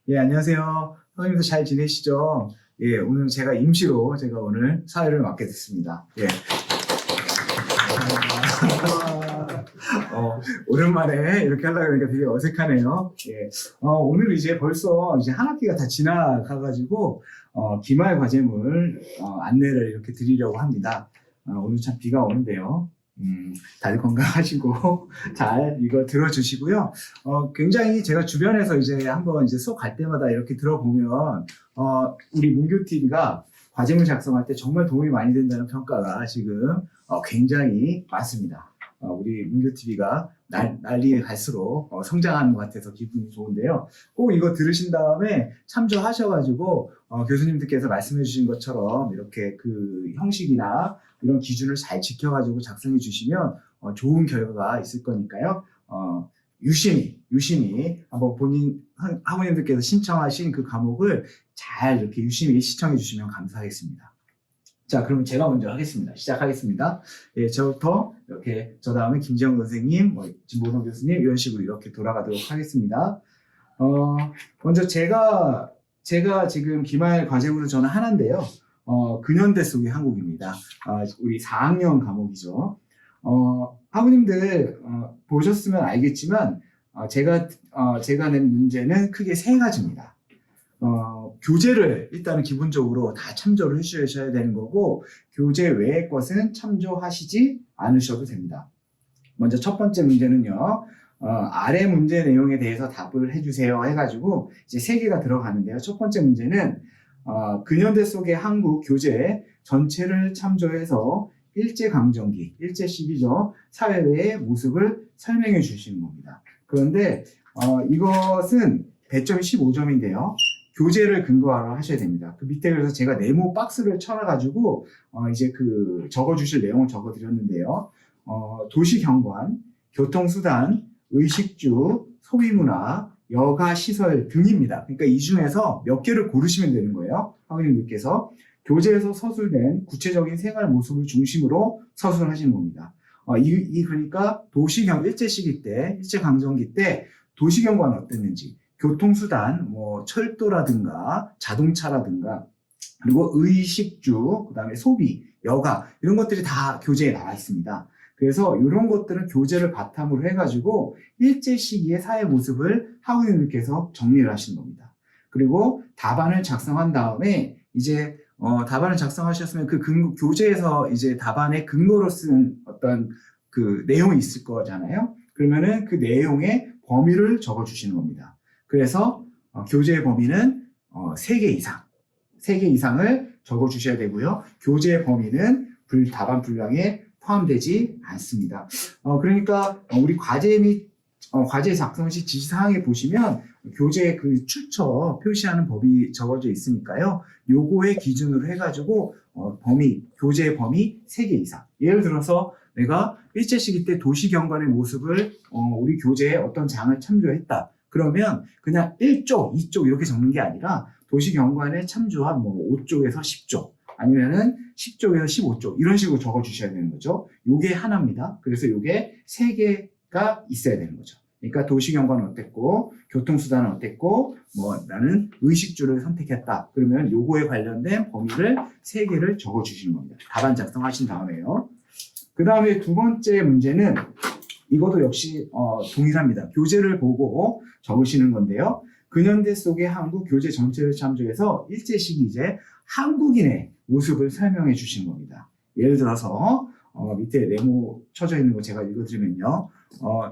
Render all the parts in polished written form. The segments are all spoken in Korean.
예, 안녕하세요. 선생님도 잘 지내시죠? 예, 오늘 제가 임시로 오늘 사회를 맡게 됐습니다. 예. 오랜만에 이렇게 하려고 하니까 되게 어색하네요. 예. 오늘 이제 벌써 이제 한 학기가 다 지나가가지고, 기말 과제물, 안내를 이렇게 드리려고 합니다. 오늘 참 비가 오는데요. 다들 건강하시고 잘 이거 들어주시고요. 굉장히 제가 주변에서 이제 한번 이제 수업 갈 때마다 이렇게 들어보면, 우리 문교TV가 과제물 작성할 때 정말 도움이 많이 된다는 평가가 지금 굉장히 많습니다. 우리 문교TV가 날이 갈수록 성장하는 것 같아서 기분이 좋은데요. 꼭 이거 들으신 다음에 참조하셔가지고 교수님들께서 말씀해 주신 것처럼 이렇게 그 형식이나 이런 기준을 잘 지켜가지고 작성해 주시면 좋은 결과가 있을 거니까요. 유심히 한번 본인 학우님들께서 신청하신 그 과목을 잘 이렇게 유심히 시청해 주시면 감사하겠습니다. 자, 그러면 제가 먼저 하겠습니다. 시작하겠습니다. 예, 저부터 이렇게 저 다음에 김지영 선생님, 진보동 교수님 이런 식으로 이렇게 돌아가도록 하겠습니다. 먼저 제가 지금 기말 과제물은 저는 하나인데요. 근현대 속의 한국입니다. 우리 4학년 과목이죠. 학우님들 보셨으면 알겠지만 제가 낸 문제는 크게 세 가지입니다. 교재를 일단은 기본적으로 다 참조를 해주셔야 되는 거고, 교재 외의 것은 참조하시지 않으셔도 됩니다. 먼저 첫 번째 문제는요, 아래 문제 내용에 대해서 답을 해주세요 해가지고 이제 세 개가 들어가는데요. 첫 번째 문제는 근현대 속의 한국 교재 전체를 참조해서 일제강점기, 일제 시기죠, 사회의 모습을 설명해 주시는 겁니다. 그런데 이것은 배점이 15점인데요. 교재를 근거로 하셔야 됩니다. 그 밑에 그래서 제가 네모 박스를 쳐놔가지고 이제 그 적어주실 내용을 적어드렸는데요. 도시경관, 교통수단, 의식주, 소비문화, 여가시설 등입니다. 그러니까 이 중에서 몇 개를 고르시면 되는 거예요. 학우님들께서 교재에서 서술된 구체적인 생활 모습을 중심으로 서술하시는 겁니다. 그러니까 일제시기 때, 일제강점기 때 도시경관은 어땠는지, 교통수단, 뭐 철도라든가 자동차라든가, 그리고 의식주, 그 다음에 소비, 여가 이런 것들이 다 교재에 나와 있습니다. 그래서 이런 것들은 교재를 바탕으로 해가지고 일제 시기의 사회 모습을 학우님들께서 정리를 하시는 겁니다. 그리고 답안을 작성한 다음에 이제 답안을 작성하셨으면 그 교재에서 이제 답안의 근거로 쓴 어떤 그 내용이 있을 거잖아요. 그러면은 그 내용의 범위를 적어주시는 겁니다. 그래서 교재의 범위는 3개 이상을 적어주셔야 되고요. 교재의 범위는 답안 분량에 포함되지 않습니다. 그러니까 우리 과제 및 과제 작성 시 지시사항에 보시면 교재 그 출처 표시하는 법이 적어져 있으니까요. 요거의 기준으로 해가지고 교재의 범위 3개 이상. 예를 들어서 내가 일제시기 때 도시경관의 모습을 우리 교재에 어떤 장을 참조했다. 그러면 그냥 1쪽, 2쪽 이렇게 적는 게 아니라 도시경관에 참조한 뭐 5쪽에서 10쪽, 아니면은 10쪽에서 15쪽 이런 식으로 적어주셔야 되는 거죠. 요게 하나입니다. 그래서 요게 3개가 있어야 되는 거죠. 그러니까 도시경관은 어땠고, 교통수단은 어땠고, 뭐 나는 의식주를 선택했다. 그러면 요거에 관련된 범위를 3개를 적어주시는 겁니다. 답안 작성하신 다음에요. 그 다음에 두 번째 문제는 이것도 역시 동일합니다. 교재를 보고 적으시는 건데요. 근현대 속의 한국 교재 전체를 참조해서 일제시기 이제 한국인의 모습을 설명해 주시는 겁니다. 예를 들어서 밑에 네모 쳐져 있는 거 제가 읽어드리면요.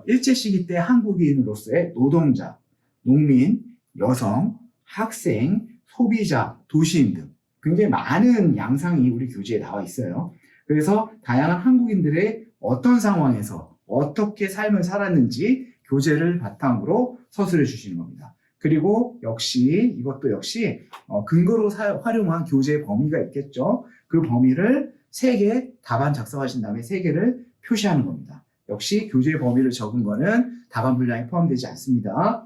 일제시기 때 한국인으로서의 노동자, 농민, 여성, 학생, 소비자, 도시인 등 굉장히 많은 양상이 우리 교재에 나와 있어요. 그래서 다양한 한국인들의 어떤 상황에서 어떻게 삶을 살았는지 교재를 바탕으로 서술해 주시는 겁니다. 그리고 이것도 역시 근거로 활용한 교재의 범위가 있겠죠. 그 범위를 3개 답안 작성하신 다음에 3개를 표시하는 겁니다. 역시 교재의 범위를 적은 거는 답안 분량에 포함되지 않습니다.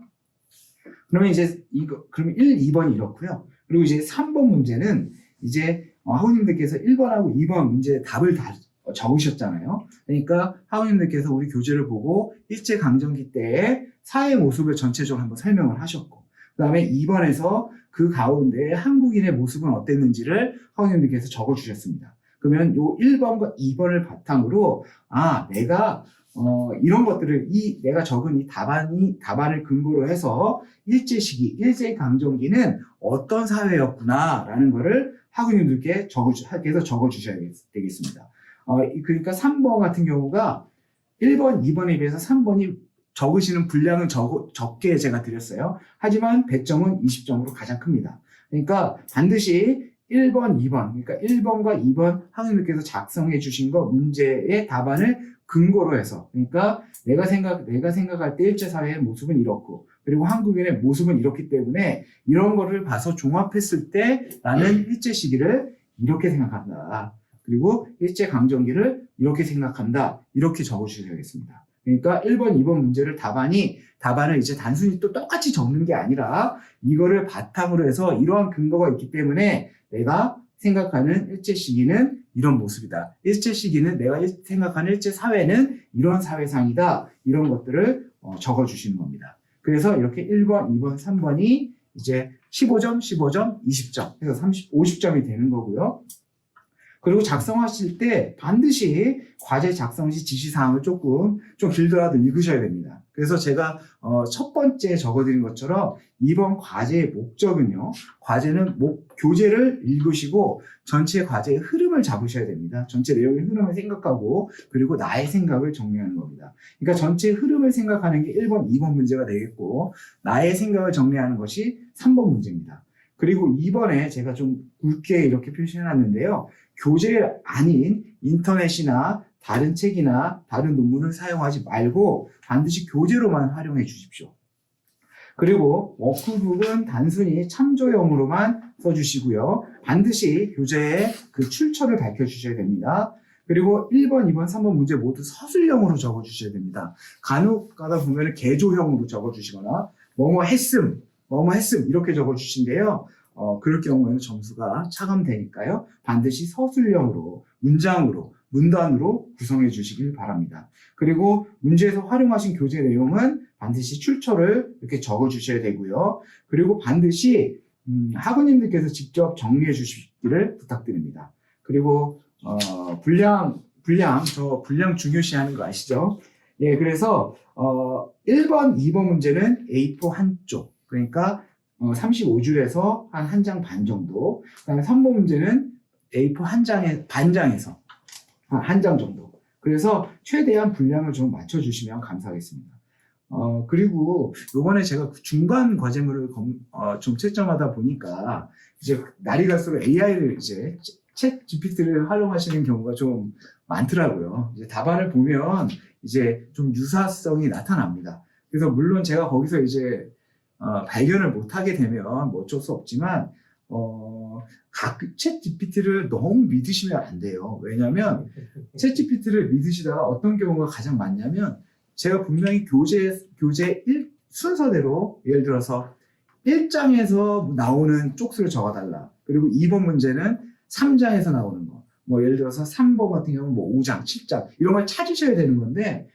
그러면 이제 그러면 1, 2번이 이렇고요. 그리고 이제 3번 문제는 이제 학우님들께서 1번하고 2번 문제 답을 다 적으셨잖아요. 그러니까 학우님들께서 우리 교재를 보고 일제강점기 때의 사회 모습을 전체적으로 한번 설명을 하셨고, 그 다음에 2번에서 그 가운데 한국인의 모습은 어땠는지를 학우님들께서 적어주셨습니다. 그러면 요 1번과 2번을 바탕으로 내가 이런 것들을 내가 적은 이 답안을 근거로 해서 일제시기, 일제강점기는 어떤 사회였구나라는 거를 학우님들께 적어주셔야 되겠습니다. 그러니까 3번 같은 경우가 1번, 2번에 비해서 3번이 적으시는 분량은 적게 제가 드렸어요. 하지만 배점은 20점으로 가장 큽니다. 그러니까 반드시 1번, 2번, 그러니까 1번과 2번 학우님들께서 작성해 주신 거 문제의 답안을 근거로 해서, 그러니까 내가 생각할 때 일제사회의 모습은 이렇고, 그리고 한국인의 모습은 이렇기 때문에 이런 거를 봐서 종합했을 때 나는 일제 시기를 이렇게 생각한다. 그리고 일제강점기를 이렇게 생각한다. 이렇게 적어주셔야겠습니다. 그러니까 1번, 2번 문제를 답안을 이제 단순히 또 똑같이 적는 게 아니라 이거를 바탕으로 해서 이러한 근거가 있기 때문에 내가 생각하는 일제 시기는 이런 모습이다. 일제 시기는 내가 생각하는 일제 사회는 이런 사회상이다. 이런 것들을 적어주시는 겁니다. 그래서 이렇게 1번, 2번, 3번이 이제 15점, 15점, 20점. 그래서 50점이 되는 거고요. 그리고 작성하실 때 반드시 과제 작성 시 지시사항을 좀 길더라도 읽으셔야 됩니다. 그래서 제가 첫 번째 적어드린 것처럼 이번 과제의 목적은요. 과제는 교재를 읽으시고 전체 과제의 흐름을 잡으셔야 됩니다. 전체 내용의 흐름을 생각하고 그리고 나의 생각을 정리하는 겁니다. 그러니까 전체 흐름을 생각하는 게 1번, 2번 문제가 되겠고 나의 생각을 정리하는 것이 3번 문제입니다. 그리고 2번에 제가 좀 굵게 이렇게 표시해놨는데요. 교재 아닌 인터넷이나 다른 책이나 다른 논문을 사용하지 말고 반드시 교재로만 활용해 주십시오. 그리고 워크북은 단순히 참조용으로만 써주시고요. 반드시 교재에 그 출처를 밝혀주셔야 됩니다. 그리고 1번, 2번, 3번 문제 모두 서술형으로 적어주셔야 됩니다. 간혹 가다 보면 개조형으로 적어주시거나 뭐뭐 했음 이렇게 적어주신데요. 그럴 경우에는 점수가 차감되니까요. 반드시 서술형으로, 문장으로, 문단으로 구성해 주시길 바랍니다. 그리고 문제에서 활용하신 교재 내용은 반드시 출처를 이렇게 적어 주셔야 되고요. 그리고 반드시 학우님들께서 직접 정리해 주시기를 부탁드립니다. 그리고 저 분량 중요시하는 거 아시죠? 예, 그래서 1번, 2번 문제는 A4 한쪽, 그러니까 35줄에서 한 장 반 정도. 그다음에 3번 문제는 A4 반장에서 한 장 정도. 그래서 최대한 분량을 좀 맞춰주시면 감사하겠습니다. 그리고 요번에 제가 중간 과제물을 좀 채점하다 보니까 이제 날이 갈수록 AI를 이제 챗 GPT를 활용하시는 경우가 좀 많더라고요. 이제 답안을 보면 이제 좀 유사성이 나타납니다. 그래서 물론 제가 거기서 이제 발견을 못하게 되면 뭐 어쩔 수 없지만 챗 GPT를 너무 믿으시면 안 돼요. 왜냐하면 챗 GPT를 믿으시다가 어떤 경우가 가장 많냐면 제가 분명히 교재 순서대로 예를 들어서 1장에서 나오는 쪽수를 적어달라. 그리고 2번 문제는 3장에서 나오는 거. 뭐 예를 들어서 3번 같은 경우는 뭐 5장, 7장 이런 걸 찾으셔야 되는 건데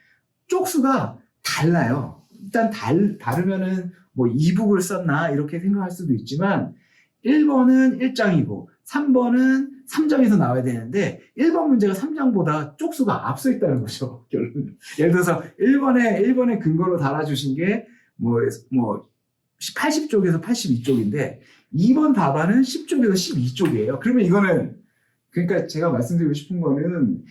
쪽수가 달라요. 일단 다르면은 뭐 이북을 썼나 이렇게 생각할 수도 있지만 1번은 1장이고 3번은 3장에서 나와야 되는데 1번 문제가 3장보다 쪽수가 앞서 있다는 거죠. 결론은. 예를 들어서 1번에 근거로 달아주신 게 뭐 80쪽에서 82쪽인데 2번 답안은 10쪽에서 12쪽이에요. 그러면 이거는 그러니까 제가 말씀드리고 싶은 거는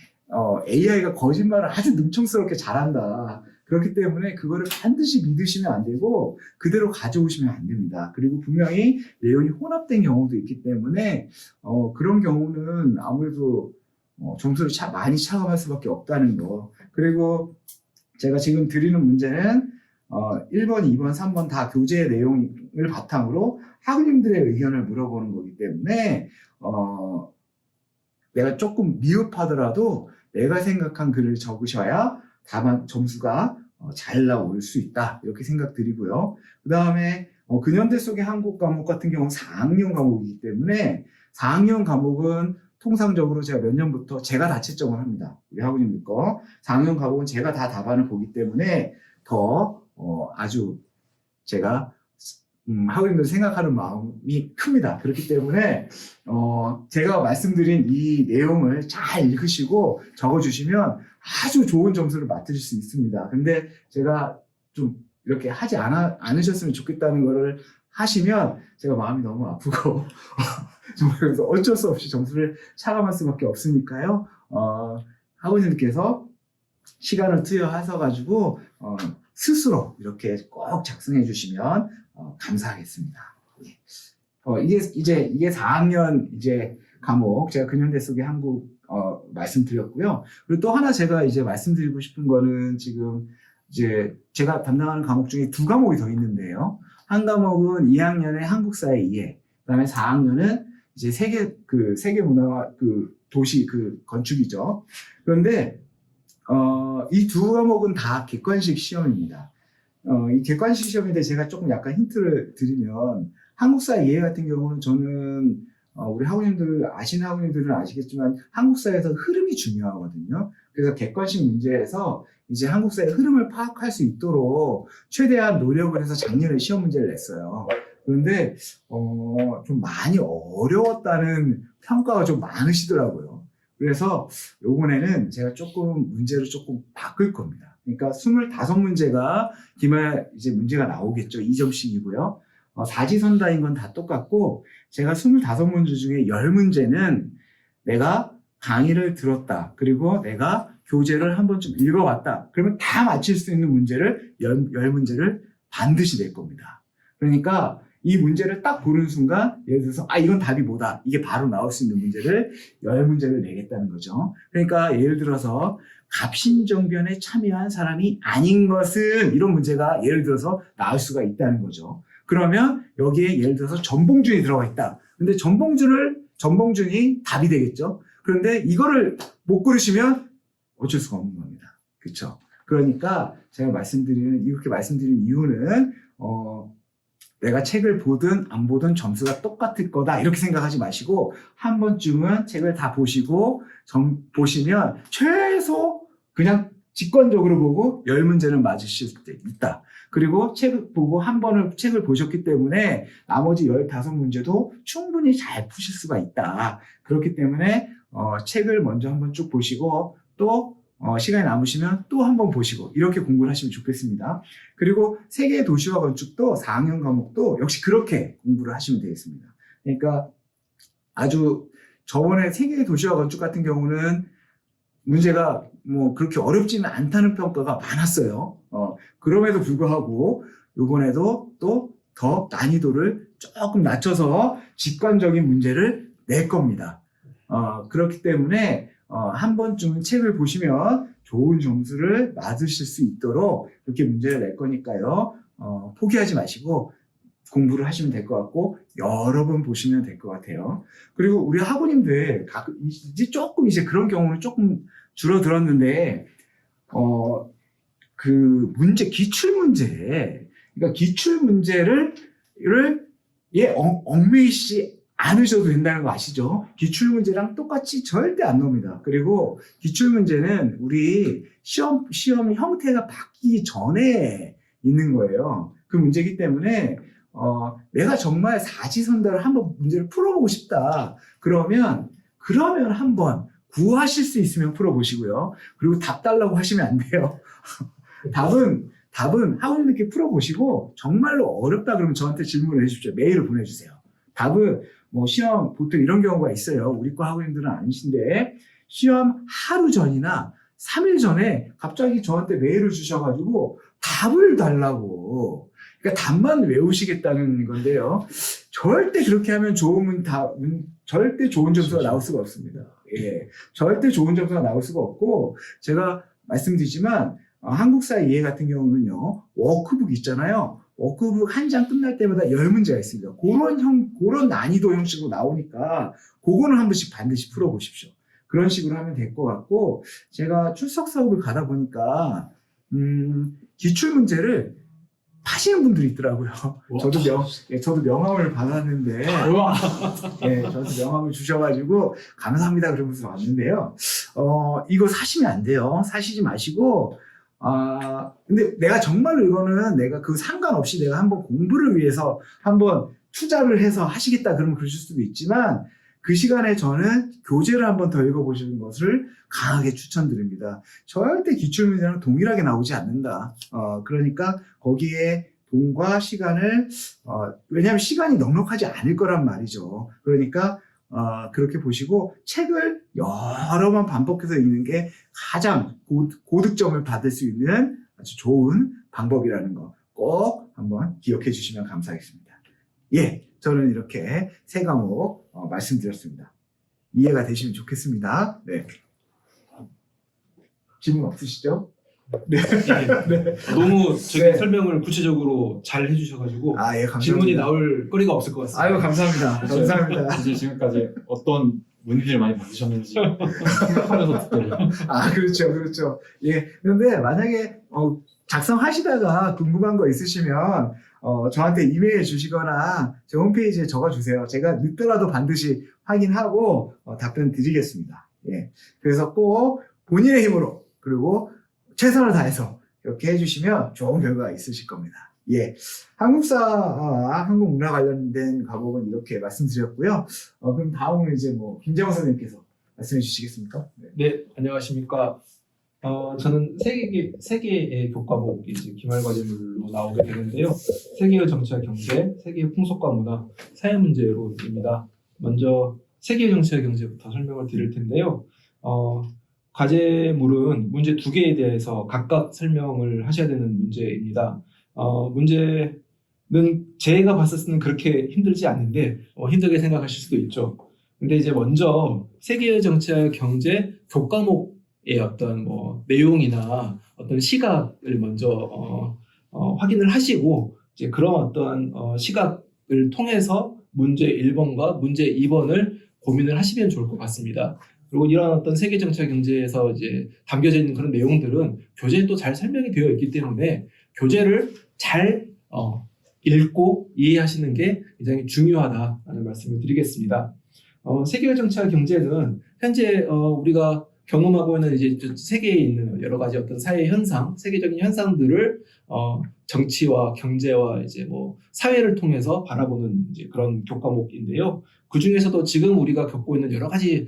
AI가 거짓말을 아주 능청스럽게 잘한다. 그렇기 때문에 그거를 반드시 믿으시면 안 되고 그대로 가져오시면 안 됩니다. 그리고 분명히 내용이 혼합된 경우도 있기 때문에 그런 경우는 아무래도 점수를 많이 차감할 수밖에 없다는 거. 그리고 제가 지금 드리는 문제는 1번, 2번, 3번 다 교재 내용을 바탕으로 학우님들의 의견을 물어보는 거기 때문에 내가 조금 미흡하더라도 내가 생각한 글을 적으셔야 다만 점수가 잘 나올 수 있다 이렇게 생각드리고요. 그 다음에 근현대 속의 한국 과목 같은 경우는 4학년 과목이기 때문에 4학년 과목은 통상적으로 제가 몇 년부터 제가 다 채점을 합니다. 우리 학우님들 거 4학년 과목은 제가 다 답안을 보기 때문에 더 아주 제가 학우님들 생각하는 마음이 큽니다. 그렇기 때문에 제가 말씀드린 이 내용을 잘 읽으시고 적어주시면 아주 좋은 점수를 맡으실 수 있습니다. 근데 제가 좀 이렇게 하지 않으셨으면 좋겠다는 거를 하시면 제가 마음이 너무 아프고 정말 그래서 어쩔 수 없이 점수를 차감할 수밖에 없으니까요. 학우님께서 시간을 투여하셔가지고 스스로 이렇게 꼭 작성해 주시면 감사하겠습니다. 이게 4학년 이제 과목 제가 근현대 속의 한국 말씀드렸고요. 그리고 또 하나 제가 이제 말씀드리고 싶은 거는 지금 이제 제가 담당하는 과목 중에 2과목이 더 있는데요. 한 과목은 2학년의 한국사회 이해, 그다음에 4학년은 이제 세계 문화와 도시 건축이죠. 그런데 이 2과목은 다 객관식 시험입니다. 이 객관식 시험에 대해 제가 조금 약간 힌트를 드리면 한국사회 이해 같은 경우는 저는 우리 학우님들 아시는 학우님들은 아시겠지만 한국사회에서 흐름이 중요하거든요. 그래서 객관식 문제에서 이제 한국사의 흐름을 파악할 수 있도록 최대한 노력을 해서 작년에 시험 문제를 냈어요. 그런데 좀 많이 어려웠다는 평가가 좀 많으시더라고요. 그래서 이번에는 제가 문제를 조금 바꿀 겁니다. 그러니까 25문제가 기말 이제 문제가 나오겠죠. 2점씩이고요. 사지선다인 건 다 똑같고 제가 25문제 중에 10문제는 내가 강의를 들었다. 그리고 내가 교재를 한 번쯤 읽어봤다. 그러면 다 맞힐 수 있는 문제를 10문제를 반드시 낼 겁니다. 그러니까 이 문제를 딱 보는 순간 예를 들어서 이건 답이 뭐다. 이게 바로 나올 수 있는 문제를 10문제를 내겠다는 거죠. 그러니까 예를 들어서 갑신정변에 참여한 사람이 아닌 것은 이런 문제가 예를 들어서 나올 수가 있다는 거죠. 그러면 여기에 예를 들어서 전봉준이 들어가 있다. 근데 전봉준이 답이 되겠죠. 그런데 이거를 못 고르시면 어쩔 수가 없는 겁니다. 그렇죠? 그러니까 제가 이렇게 말씀드리는 이유는 내가 책을 보든 안 보든 점수가 똑같을 거다 이렇게 생각하지 마시고 한 번쯤은 책을 다 보시고 보시면 최소 그냥 직관적으로 보고 10문제는 맞으실 때 있다. 그리고 책을 보고 한 번을 책을 보셨기 때문에 나머지 15문제도 충분히 잘 푸실 수가 있다. 그렇기 때문에 책을 먼저 한번 쭉 보시고 또 시간이 남으시면 또 한 번 보시고 이렇게 공부를 하시면 좋겠습니다. 그리고 세계 도시와 건축도 4학년 과목도 역시 그렇게 공부를 하시면 되겠습니다. 그러니까 아주 저번에 세계 도시와 건축 같은 경우는 문제가 뭐 그렇게 어렵지는 않다는 평가가 많았어요. 그럼에도 불구하고 이번에도 또 더 난이도를 조금 낮춰서 직관적인 문제를 낼 겁니다. 그렇기 때문에 한 번쯤은 책을 보시면 좋은 점수를 맞으실 수 있도록 그렇게 문제를 낼 거니까요. 포기하지 마시고 공부를 하시면 될 것 같고 여러 번 보시면 될 것 같아요. 그리고 우리 학우님들 이제 그런 경우는 조금 줄어들었는데 그러니까 기출 문제를 엉매이시 않으셔도 된다는 거 아시죠? 기출문제랑 똑같이 절대 안 나옵니다. 그리고 기출문제는 우리 시험 형태가 바뀌기 전에 있는 거예요. 그 문제이기 때문에 내가 정말 사지선다를 한번 문제를 풀어보고 싶다. 그러면 한번 구하실 수 있으면 풀어보시고요. 그리고 답 달라고 하시면 안 돼요. 답은 학우님들께 풀어보시고 정말로 어렵다 그러면 저한테 질문을 해주십시오. 메일을 보내주세요. 답은 시험 보통 이런 경우가 있어요. 우리 과 학우님들은 아니신데 시험 하루 전이나 3일 전에 갑자기 저한테 메일을 주셔가지고 답을 달라고. 그러니까 답만 외우시겠다는 건데요. 절대 그렇게 하면 절대 좋은 점수가 나올 수가 없습니다. 예, 절대 좋은 점수가 나올 수가 없고 제가 말씀드리지만 한국사회 이해 같은 경우는요. 워크북 있잖아요. 워크북 한 장 끝날 때마다 10문제가 있습니다. 그런 난이도 형식으로 나오니까 그거는 한 번씩 반드시 풀어보십시오. 그런 식으로 하면 될 것 같고 제가 출석 사업을 가다 보니까 기출문제를 파시는 분들이 있더라고요. 저도 명함을 받았는데 저도 명함을 주셔가지고 감사합니다 그러면서 왔는데요. 이거 사시면 안 돼요. 사시지 마시고 근데 내가 정말로 이거는 내가 그 상관없이 내가 한번 공부를 위해서 한번 투자를 해서 하시겠다 그러면 그러실 수도 있지만 그 시간에 저는 교재를 한번 더 읽어보시는 것을 강하게 추천드립니다. 절대 기출문제랑 동일하게 나오지 않는다. 그러니까 거기에 돈과 시간을, 왜냐하면 시간이 넉넉하지 않을 거란 말이죠. 그러니까 그렇게 보시고 책을 여러 번 반복해서 읽는 게 가장 고득점을 받을 수 있는 아주 좋은 방법이라는 거 꼭 한번 기억해 주시면 감사하겠습니다. 예, 저는 이렇게 세 과목 말씀드렸습니다. 이해가 되시면 좋겠습니다. 네. 질문 없으시죠? 네. 네. 너무 저기 설명을 구체적으로 잘 해주셔가지고 예, 감사합니다. 질문이 나올 거리가 없을 것 같습니다. 아유, 감사합니다. 감사합니다. 이제 지금까지 어떤 문제를 많이 받으셨는지 생각하면서 듣게 돼요. 그렇죠, 그렇죠. 예, 그런데 만약에 작성하시다가 궁금한 거 있으시면 저한테 이메일 주시거나 제 홈페이지에 적어주세요. 제가 늦더라도 반드시 확인하고 답변 드리겠습니다. 예, 그래서 꼭 본인의 힘으로 그리고 최선을 다해서 이렇게 해주시면 좋은 결과가 있으실 겁니다. 예, 한국사와 한국 문화 관련된 과목은 이렇게 말씀드렸고요. 그럼 다음은 이제 김재원 선생님께서 말씀해 주시겠습니까? 네, 안녕하십니까. 저는 세 개의 교과목이 이제 기말 과제물로 나오게 되는데요. 세계의 정치와 경제, 세계의 풍속과 문화, 사회 문제로입니다. 먼저 세계의 정치와 경제부터 설명을 드릴 텐데요. 과제물은 문제 두 개에 대해서 각각 설명을 하셔야 되는 문제입니다. 문제는 제가 봤을 때는 그렇게 힘들지 않는데 힘들게 생각하실 수도 있죠. 근데 이제 먼저 세계의 정치와 경제 교과목의 어떤 내용이나 어떤 시각을 먼저 확인을 하시고 이제 그런 어떤 시각을 통해서 문제 1번과 문제 2번을 고민을 하시면 좋을 것 같습니다. 그리고 이런 어떤 세계 정치와 경제에서 이제 담겨져 있는 그런 내용들은 교재에 또 잘 설명이 되어 있기 때문에 교재를 잘 읽고 이해하시는 게 굉장히 중요하다는 말씀을 드리겠습니다. 세계 정치와 경제는 현재 우리가 경험하고 있는 이제 세계에 있는 여러 가지 어떤 사회 현상, 세계적인 현상들을 정치와 경제와 이제 사회를 통해서 바라보는 이제 그런 교과목인데요. 그 중에서도 지금 우리가 겪고 있는 여러 가지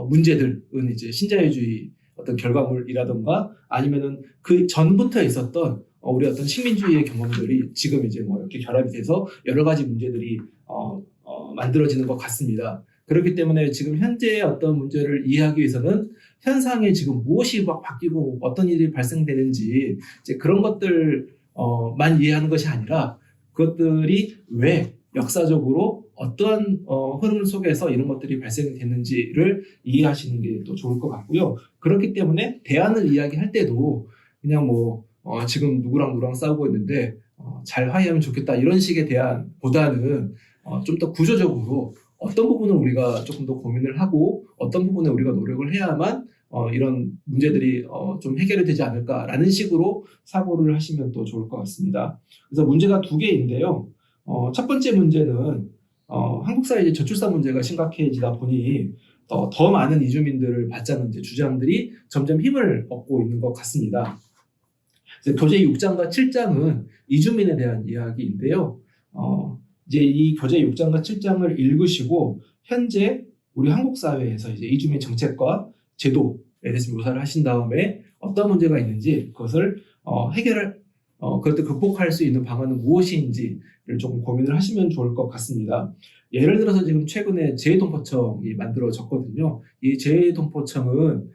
문제들은 이제 신자유주의 어떤 결과물이라든가 아니면은 그 전부터 있었던 우리 어떤 식민주의의 경험들이 지금 이제 이렇게 결합이 돼서 여러 가지 문제들이 만들어지는 것 같습니다. 그렇기 때문에 지금 현재의 어떤 문제를 이해하기 위해서는 현상에 지금 무엇이 바뀌고 어떤 일이 발생되는지 이제 그런 것들만 이해하는 것이 아니라 그것들이 왜 역사적으로 어떠한 흐름 속에서 이런 것들이 발생됐는지를 이해하시는 게 또 좋을 것 같고요. 그렇기 때문에 대안을 이야기할 때도 그냥 지금 누구랑 싸우고 있는데 잘 화해하면 좋겠다 이런 식의 대안보다는 좀 더 구조적으로 어떤 부분을 우리가 조금 더 고민을 하고 어떤 부분에 우리가 노력을 해야만 이런 문제들이 좀 해결이 되지 않을까라는 식으로 사고를 하시면 또 좋을 것 같습니다. 그래서 문제가 두 개인데요. 첫 번째 문제는 한국 사회 저출산 문제가 심각해지다 보니 더 많은 이주민들을 받자는 이제 주장들이 점점 힘을 얻고 있는 것 같습니다. 교재 6장과 7장은 이주민에 대한 이야기인데요. 이제 이 교재 6장과 7장을 읽으시고 현재 우리 한국 사회에서 이제 이주민 정책과 제도에 대해서 묘사를 하신 다음에 어떤 문제가 있는지 그것을 그것도 극복할 수 있는 방안은 무엇인지를 조금 고민을 하시면 좋을 것 같습니다. 예를 들어서 지금 최근에 재해동포청이 만들어졌거든요. 이 재해동포청은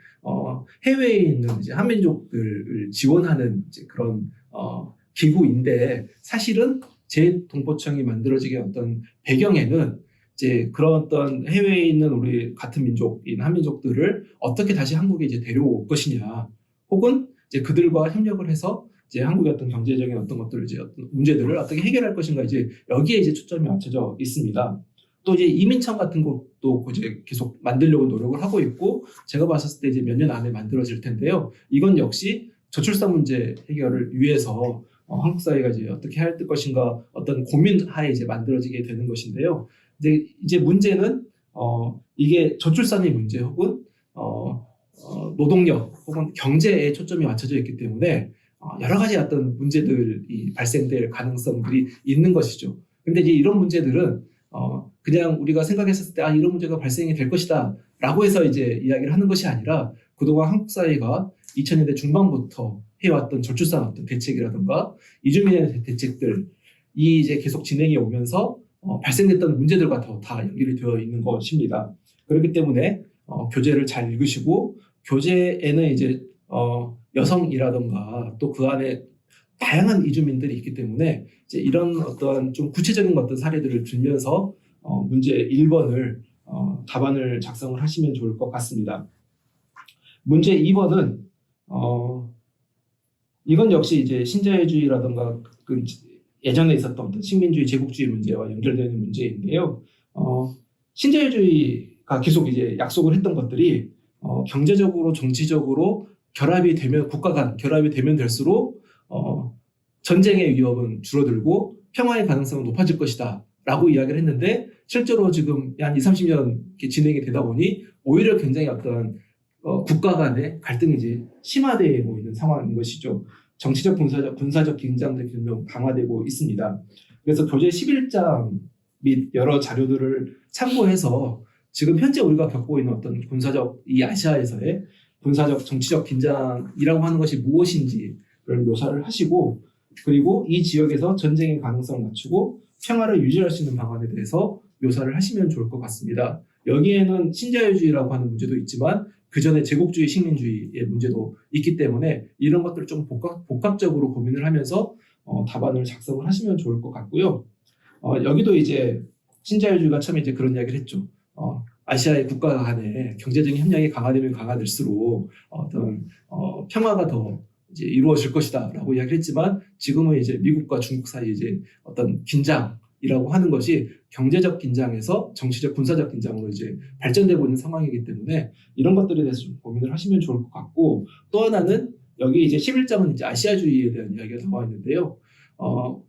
해외에 있는 이제 한민족들을 지원하는 이제 그런 기구인데 사실은 재해동포청이 만들어지게 어떤 배경에는 이제 그런 어떤 해외에 있는 우리 같은 민족인 한민족들을 어떻게 다시 한국에 이제 데려올 것이냐, 혹은 이제 그들과 협력을 해서 이제 한국의 어떤 경제적인 어떤 것들을 이제 어떤 문제들을 어떻게 해결할 것인가 이제 여기에 이제 초점이 맞춰져 있습니다. 또 이제 이민청 같은 것도 이제 계속 만들려고 노력을 하고 있고 제가 봤을 때 이제 몇 년 안에 만들어질 텐데요. 이건 역시 저출산 문제 해결을 위해서 한국 사회가 이제 어떻게 할 것인가 어떤 고민하에 이제 만들어지게 되는 것인데요. 이제 문제는 이게 저출산의 문제 혹은 노동력 혹은 경제에 초점이 맞춰져 있기 때문에 여러 가지 어떤 문제들이 발생될 가능성들이 있는 것이죠. 근데 이제 이런 문제들은 그냥 우리가 생각했을 때 이런 문제가 발생이 될 것이다 라고 해서 이제 이야기를 하는 것이 아니라 그동안 한국 사회가 2000년대 중반부터 해왔던 저출산 어떤 대책이라든가 이주민의 대책들이 이제 계속 진행이 오면서 발생됐던 문제들과 다 연결이 되어 있는 것입니다. 그렇기 때문에 교재를 잘 읽으시고 교재에는 이제 여성이라든가 또 그 안에 다양한 이주민들이 있기 때문에 이제 이런 어떤 좀 구체적인 어떤 사례들을 들면서 문제 1번을 답안을 작성을 하시면 좋을 것 같습니다. 문제 2번은 이건 역시 이제 신자유주의라든가 그 예전에 있었던 어떤 식민주의, 제국주의 문제와 연결되는 문제인데요. 신자유주의가 계속 이제 약속을 했던 것들이 경제적으로, 정치적으로 결합이 되면 국가 간 결합이 되면 될수록 전쟁의 위협은 줄어들고 평화의 가능성은 높아질 것이다 라고 이야기를 했는데 실제로 지금 한 20, 30년 진행이 되다 보니 오히려 굉장히 어떤 국가 간의 갈등이 이제 심화되고 있는 상황인 것이죠. 정치적, 군사적 긴장들이 점점 강화되고 있습니다. 그래서 교재 11장 및 여러 자료들을 참고해서 지금 현재 우리가 겪고 있는 어떤 군사적 이 아시아에서의 군사적 정치적 긴장이라고 하는 것이 무엇인지를 묘사를 하시고 그리고 이 지역에서 전쟁의 가능성을 낮추고 평화를 유지할 수 있는 방안에 대해서 묘사를 하시면 좋을 것 같습니다. 여기에는 신자유주의라고 하는 문제도 있지만 그 전에 제국주의, 식민주의의 문제도 있기 때문에 이런 것들을 좀 복합적으로 고민을 하면서 답안을 작성을 하시면 좋을 것 같고요. 여기도 이제 신자유주의가 참 이제 그런 이야기를 했죠. 아시아의 국가 간의 경제적인 협력이 강화되면 강화될수록 어떤 평화가 더 이제 이루어질 것이다라고 이야기를 했지만 지금은 이제 미국과 중국 사이 이제 어떤 긴장이라고 하는 것이 경제적 긴장에서 정치적 군사적 긴장으로 이제 발전되고 있는 상황이기 때문에 이런 것들에 대해서 좀 고민을 하시면 좋을 것 같고 또 하나는 여기 이제 11장은 이제 아시아주의에 대한 이야기가 나와 있는데요.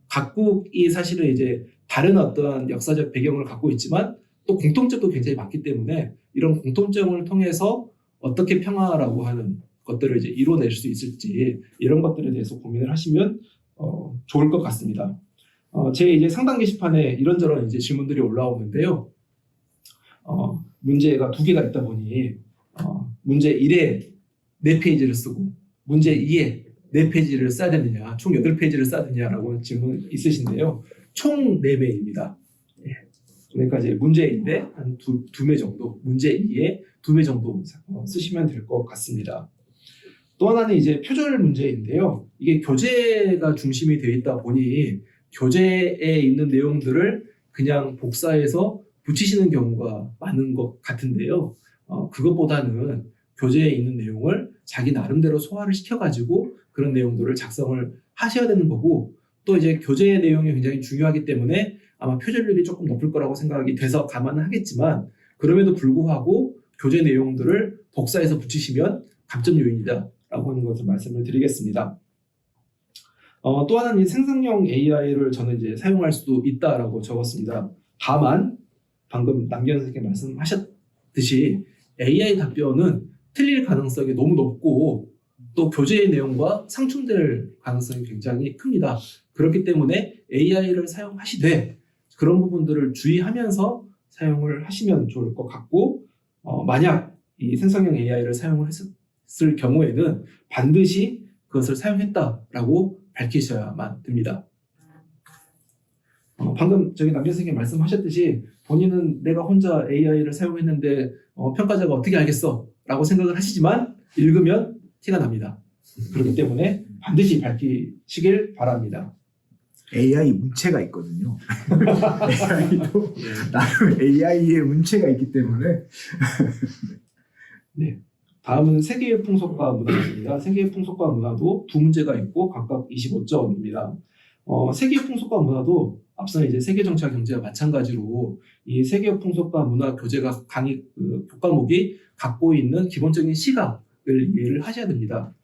각국이 사실은 이제 다른 어떤 역사적 배경을 갖고 있지만 또 공통점도 굉장히 많기 때문에 이런 공통점을 통해서 어떻게 평화라고 하는 것들을 이제 이뤄낼 수 있을지 이런 것들에 대해서 고민을 하시면 좋을 것 같습니다. 제 이제 상담 게시판에 이런저런 이제 질문들이 올라오는데요. 문제가 두 개가 있다 보니 문제 1에 4페이지를 쓰고 문제 2에 4페이지를 써야 되느냐, 총 8페이지를 써야 되느냐라고 질문 있으신데요. 총 4매입니다. 그러니까 이제 문제인데 한 두 매 정도, 문제 2에 2매 정도 쓰시면 될 것 같습니다. 또 하나는 이제 표절 문제인데요. 이게 교재가 중심이 되어 있다 보니 교재에 있는 내용들을 그냥 복사해서 붙이시는 경우가 많은 것 같은데요. 그것보다는 교재에 있는 내용을 자기 나름대로 소화를 시켜가지고 그런 내용들을 작성을 하셔야 되는 거고 또 이제 교재의 내용이 굉장히 중요하기 때문에 아마 표절률이 조금 높을 거라고 생각이 돼서 감안은 하겠지만 그럼에도 불구하고 교재 내용들을 복사해서 붙이시면 감점 요인이다 라고 하는 것을 말씀을 드리겠습니다. 또 하나는 생성형 AI를 저는 이제 사용할 수도 있다라고 적었습니다. 다만 방금 남경 선생님께 말씀하셨듯이 AI 답변은 틀릴 가능성이 너무 높고 또 교재의 내용과 상충될 가능성이 굉장히 큽니다. 그렇기 때문에 AI를 사용하시되 그런 부분들을 주의하면서 사용을 하시면 좋을 것 같고 만약 이 생성형 AI를 사용을 했을 경우에는 반드시 그것을 사용했다라고 밝히셔야만 됩니다. 방금 저기 남경 선생님 말씀하셨듯이 본인은 내가 혼자 AI를 사용했는데 평가자가 어떻게 알겠어? 라고 생각을 하시지만 읽으면 티가 납니다. 그렇기 때문에 반드시 밝히시길 바랍니다. AI 문체가 있거든요. AI도 나름 AI의 문체가 있기 때문에. 네. 다음은 세계의 풍속과 문화입니다. 세계의 풍속과 문화도 두 문제가 있고 각각 25점입니다. 세계의 풍속과 문화도 앞서 이제 세계 정치와 경제와 마찬가지로 이 세계의 풍속과 문화 교재가 강의 교과목이 갖고 있는 기본적인 시각을 이해를 하셔야 됩니다.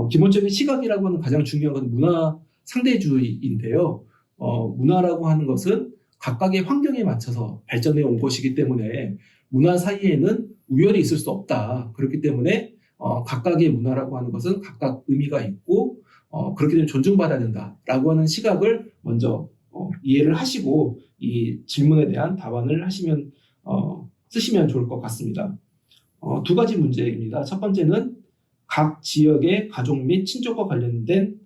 기본적인 시각이라고 하는 가장 중요한 건 문화 상대주의인데요. 문화라고 하는 것은 각각의 환경에 맞춰서 발전해 온 것이기 때문에 문화 사이에는 우열이 있을 수 없다. 그렇기 때문에 각각의 문화라고 하는 것은 각각 의미가 있고 그렇게 되면 존중받아야 된다라고 하는 시각을 먼저 이해를 하시고 이 질문에 대한 답안을 쓰시면 좋을 것 같습니다. 두 가지 문제입니다. 첫 번째는 각 지역의 가족 및 친족과 관련된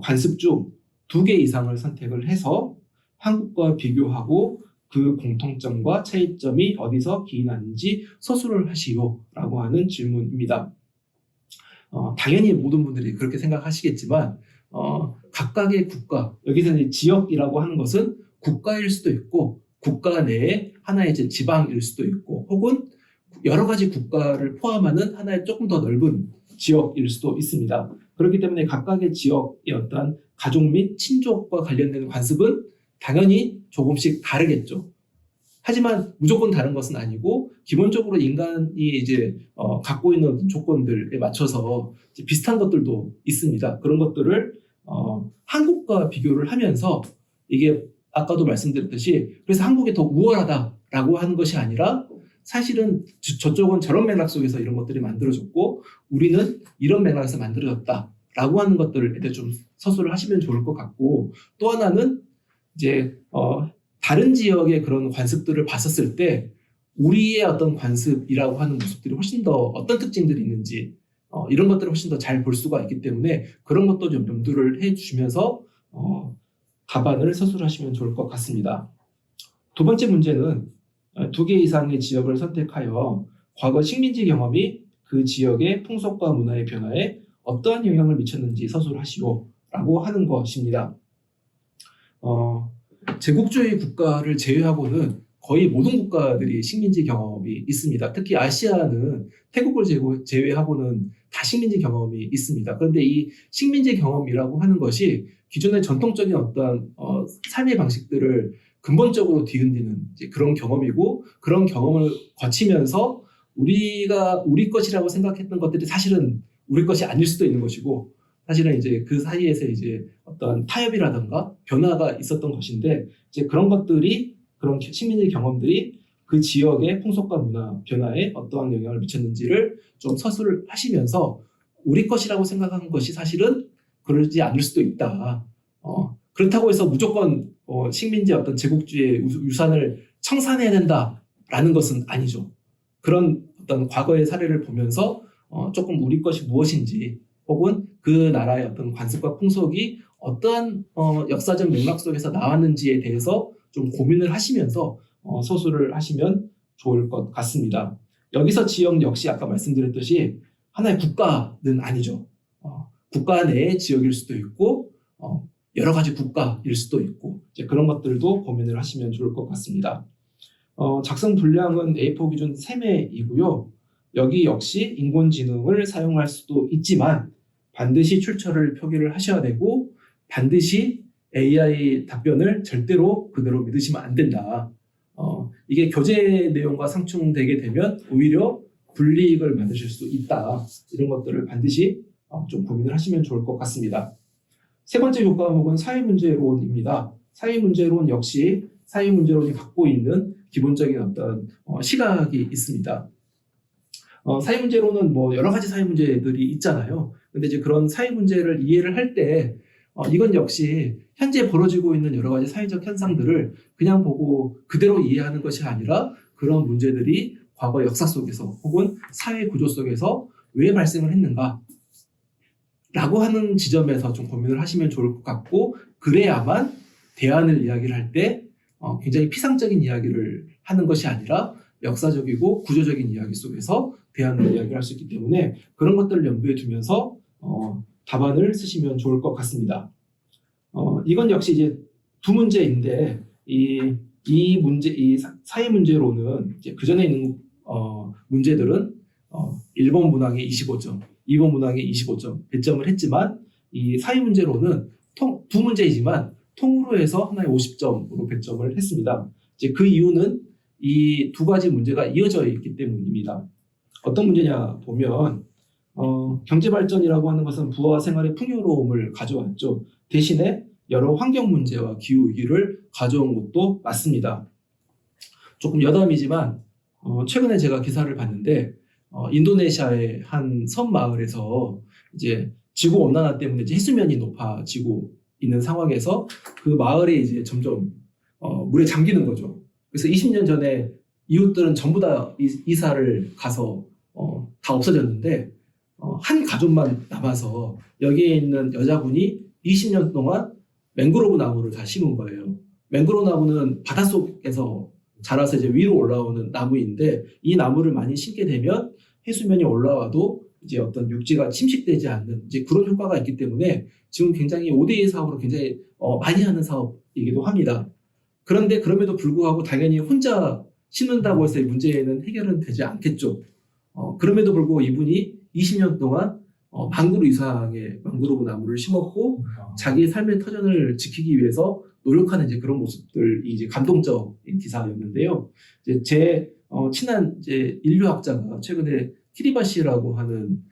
관습 중 2개 이상을 선택을 해서 한국과 비교하고 그 공통점과 차이점이 어디서 기인하는지 서술을 하시오라고 하는 질문입니다. 당연히 모든 분들이 그렇게 생각하시겠지만 각각의 국가, 여기서는 지역이라고 하는 것은 국가일 수도 있고 국가 내에 하나의 이제 지방일 수도 있고 혹은 여러 가지 국가를 포함하는 하나의 조금 더 넓은 지역일 수도 있습니다. 그렇기 때문에 각각의 지역의 어떤 가족 및 친족과 관련된 관습은 당연히 조금씩 다르겠죠. 하지만 무조건 다른 것은 아니고 기본적으로 인간이 이제 갖고 있는 조건들에 맞춰서 이제 비슷한 것들도 있습니다. 그런 것들을 한국과 비교를 하면서 이게 아까도 말씀드렸듯이 그래서 한국이 더 우월하다라고 하는 것이 아니라 사실은 저쪽은 저런 맥락 속에서 이런 것들이 만들어졌고 우리는 이런 맥락에서 만들어졌다라고 하는 것들에 대해 좀 서술을 하시면 좋을 것 같고 또 하나는 이제 다른 지역의 그런 관습들을 봤었을 때 우리의 어떤 관습이라고 하는 모습들이 훨씬 더 어떤 특징들이 있는지 이런 것들을 훨씬 더 잘 볼 수가 있기 때문에 그런 것도 좀 염두를 해주시면서 답안을 서술하시면 좋을 것 같습니다. 두 번째 문제는 2개 이상의 지역을 선택하여 과거 식민지 경험이 그 지역의 풍속과 문화의 변화에 어떠한 영향을 미쳤는지 서술하시오라고 하는 것입니다. 제국주의 국가를 제외하고는 거의 모든 국가들이 식민지 경험이 있습니다. 특히 아시아는 태국을 제외하고는 다 식민지 경험이 있습니다. 그런데 이 식민지 경험이라고 하는 것이 기존의 전통적인 어떤 삶의 방식들을 근본적으로 뒤흔드는 이제 그런 경험이고 그런 경험을 거치면서 우리가 우리 것이라고 생각했던 것들이 사실은 우리 것이 아닐 수도 있는 것이고 사실은 이제 그 사이에서 이제 어떤 타협이라든가 변화가 있었던 것인데 이제 그런 것들이 그런 식민지 경험들이 그 지역의 풍속과 문화 변화에 어떠한 영향을 미쳤는지를 좀 서술을 하시면서 우리 것이라고 생각하는 것이 사실은 그러지 않을 수도 있다. 그렇다고 해서 무조건 식민지 어떤 제국주의 유산을 청산해야 된다라는 것은 아니죠. 그런 어떤 과거의 사례를 보면서 조금 우리 것이 무엇인지 혹은 그 나라의 어떤 관습과 풍속이 어떠한 역사적 맥락 속에서 나왔는지에 대해서 좀 고민을 하시면서 서술을 하시면 좋을 것 같습니다. 여기서 지역 역시 아까 말씀드렸듯이 하나의 국가는 아니죠. 국가 내의 지역일 수도 있고 여러 가지 국가일 수도 있고 이제 그런 것들도 고민을 하시면 좋을 것 같습니다. 작성 분량은 A4 기준 3매이고요. 여기 역시 인공지능을 사용할 수도 있지만 반드시 출처를 표기를 하셔야 되고 반드시 AI 답변을 절대로 그대로 믿으시면 안 된다. 이게 교재 내용과 상충되게 되면 오히려 불이익을 만드실 수 있다. 이런 것들을 반드시 좀 고민을 하시면 좋을 것 같습니다. 세 번째 교과목은 사회문제론입니다. 사회문제론 역시 사회문제론이 갖고 있는 기본적인 어떤 시각이 있습니다. 사회문제론은 뭐 여러 가지 사회문제들이 있잖아요. 근데 이제 그런 사회문제를 이해를 할 때 이건 역시 현재 벌어지고 있는 여러 가지 사회적 현상들을 그냥 보고 그대로 이해하는 것이 아니라 그런 문제들이 과거 역사 속에서 혹은 사회 구조 속에서 왜 발생을 했는가 라고 하는 지점에서 좀 고민을 하시면 좋을 것 같고 그래야만 대안을 이야기를 할 때 굉장히 피상적인 이야기를 하는 것이 아니라 역사적이고 구조적인 이야기 속에서 대안을 이야기할 수 있기 때문에 그런 것들을 염두에 두면서 답안을 쓰시면 좋을 것 같습니다. 이건 역시 이제 두 문제인데 이 문제, 이 사회 문제로는 이제 그 전에 있는 문제들은 1번 문항에 25점, 2번 문항에 25점 배점을 했지만 이 사회 문제로는 두 문제이지만 통으로 해서 하나에 50점으로 배점을 했습니다. 이제 그 이유는 이 두 가지 문제가 이어져 있기 때문입니다. 어떤 문제냐 보면 경제발전이라고 하는 것은 부와 생활의 풍요로움을 가져왔죠. 대신에 여러 환경 문제와 기후위기를 가져온 것도 맞습니다. 조금 여담이지만 최근에 제가 기사를 봤는데 인도네시아의 한 섬 마을에서 이제 지구 온난화 때문에 이제 해수면이 높아지고 있는 상황에서 그 마을이 이제 점점 물에 잠기는 거죠. 그래서 20년 전에 이웃들은 전부 다 이사를 가서 다 없어졌는데 한 가족만 남아서 여기에 있는 여자분이 20년 동안 맹그로브 나무를 다 심은 거예요. 맹그로브 나무는 바닷속에서 자라서 이제 위로 올라오는 나무인데 이 나무를 많이 심게 되면 해수면이 올라와도 이제 어떤 육지가 침식되지 않는 이제 그런 효과가 있기 때문에 지금 굉장히 5대2 사업으로 굉장히 많이 하는 사업이기도 합니다. 그런데 그럼에도 불구하고 당연히 혼자 심는다고 해서 이 문제는 해결은 되지 않겠죠. 그럼에도 불구하고 이분이 20년 동안 만그루 이상의 망그로브 나무를 심었고 자기의 삶의 터전을 지키기 위해서 노력하는 이제 그런 모습들이 이제 감동적인 기사였는데요. 이제 제 친한 이제 인류학자가 최근에 키리바시라고 하는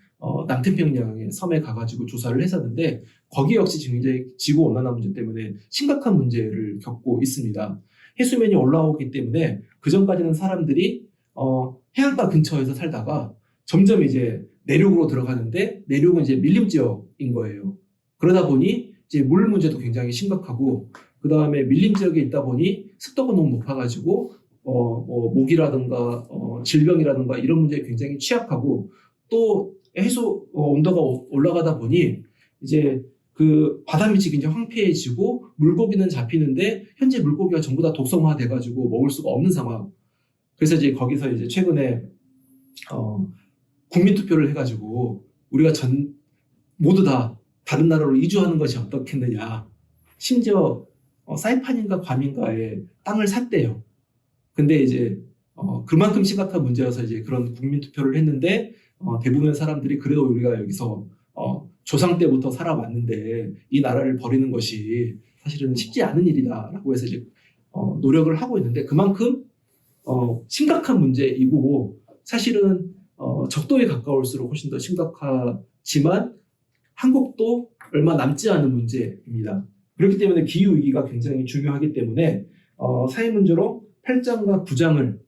남태평양의 섬에 가가지고 조사를 했었는데 거기 역시 지금 이제 지구 온난화 문제 때문에 심각한 문제를 겪고 있습니다. 해수면이 올라오기 때문에 그 전까지는 사람들이 해안가 근처에서 살다가 점점 이제 내륙으로 들어가는데 내륙은 이제 밀림 지역인 거예요. 그러다 보니 이제 물 문제도 굉장히 심각하고 그 다음에 밀림 지역에 있다 보니 습도가 너무 높아가지고 모기라든가 질병이라든가 이런 문제에 굉장히 취약하고 또 해수 온도가 올라가다 보니 이제 그 바다 밑이 굉장히 황폐해지고 물고기는 잡히는데 현재 물고기가 전부 다 독성화돼가지고 먹을 수가 없는 상황. 그래서 이제 거기서 이제 최근에 국민투표를 해가지고 우리가 모두 다 다른 나라로 이주하는 것이 어떻겠느냐. 심지어 사이판인가 괌인가에 땅을 샀대요. 근데 이제 그만큼 심각한 문제여서 이제 그런 국민투표를 했는데 대부분의 사람들이 그래도 우리가 여기서 조상 때부터 살아왔는데 이 나라를 버리는 것이 사실은 쉽지 않은 일이다라고 해서 이제 노력을 하고 있는데 그만큼 심각한 문제이고 사실은 적도에 가까울수록 훨씬 더 심각하지만 한국도 얼마 남지 않은 문제입니다. 그렇기 때문에 기후위기가 굉장히 중요하기 때문에 사회문제로 8장과 9장을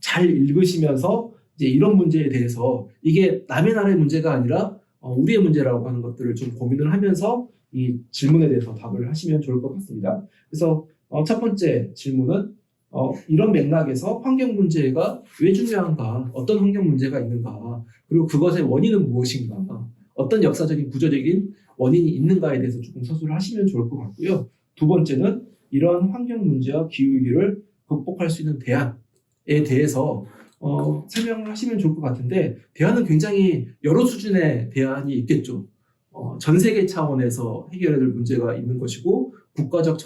잘 읽으시면서 이제 이런 문제에 대해서 이게 남의 나라의 문제가 아니라 우리의 문제라고 하는 것들을 좀 고민을 하면서 이 질문에 대해서 답을 하시면 좋을 것 같습니다. 그래서 첫 번째 질문은 이런 맥락에서 환경 문제가 왜 중요한가, 어떤 환경 문제가 있는가, 그리고 그것의 원인은 무엇인가, 어떤 역사적인 구조적인 원인이 있는가에 대해서 조금 서술을 하시면 좋을 것 같고요. 두 번째는 이런 환경 문제와 기후위기를 극복할 수 있는 대안에 대해서 설명을 하시면 좋을 것 같은데 대안은 굉장히 여러 수준의 대안이 있겠죠. 전 세계 차원에서 해결해야 될 문제가 있는 것이고 국가적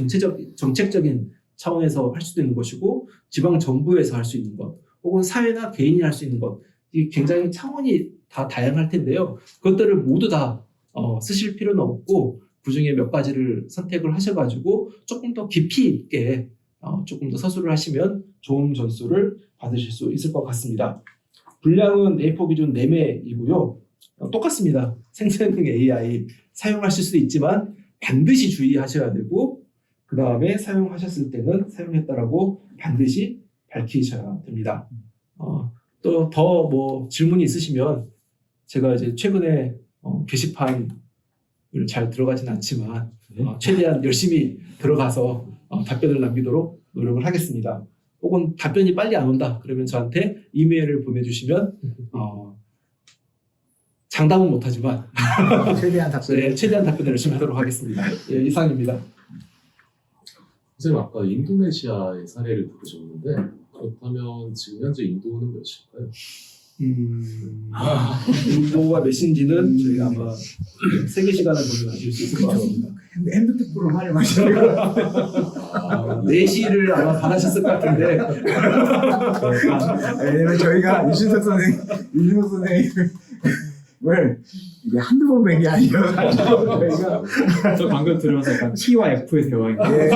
정책적인 차원에서 할 수도 있는 것이고 지방 정부에서 할 수 있는 것 혹은 사회나 개인이 할 수 있는 것 이게 굉장히 차원이 다 다양할 텐데요. 그것들을 모두 다 쓰실 필요는 없고 그중에 몇 가지를 선택을 하셔가지고 조금 더 깊이 있게 조금 더 서술을 하시면 좋은 전수를 받으실 수 있을 것 같습니다. 분량은 A4 기준 4매이고요. 똑같습니다. 생성형 AI 사용하실 수도 있지만 반드시 주의하셔야 되고 그 다음에 사용하셨을 때는 사용했다라고 반드시 밝히셔야 됩니다. 또 더 뭐 질문이 있으시면 제가 이제 최근에 게시판을 잘 들어가진 않지만 최대한 열심히 들어가서 답변을 남기도록 노력을 하겠습니다. 혹은 답변이 빨리 안 온다 그러면 저한테 이메일을 보내주시면 장담은 못하지만 최대한 답변. 네, 최대한 답변을 열심히 하도록 하겠습니다. 예, 이상입니다. 선생님 아까 인도네시아의 사례를 들으셨는데 그렇다면 지금 현재 인도는 몇일까요? 인도가 몇인지는 저희가 아마 3개 시간을 보면 아실 수 있을 것 같습니다. 핸드택으로 활용하시는 거. 4시를 아마 바라셨을 것 같은데 왜냐면 저희가 유신석 선생님을 이게 한두 번 뵌 게 아니어가지고 저희가 저 방금 들으면서 약간 T와 F의 대화인데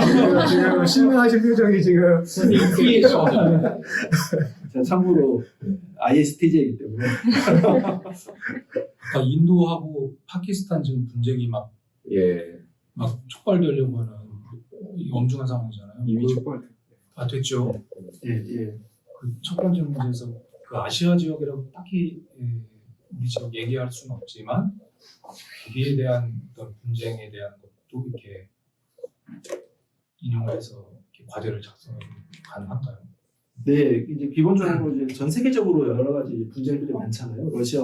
지금 실망하신 표정이 지금 T의 대화죠. 제가 참고로 ISTJ이기 때문에 그러니까 인도하고 파키스탄 지금 분쟁이 막 촉발되려고 하는 이 엄중한 상황이잖아요. 이미 촉발. 됐죠. 예. 그 첫 번째 문제에서 그 아시아 지역이라고 딱히 우리 지금 얘기할 수는 없지만 거기에 대한 어떤 분쟁에 대한 것도 이렇게 인용을 해서 이렇게 과제를 작성하는 가능한가요? 네, 이제 기본적으로 이제 전 세계적으로 여러 가지 분쟁들이 많잖아요. 러시아,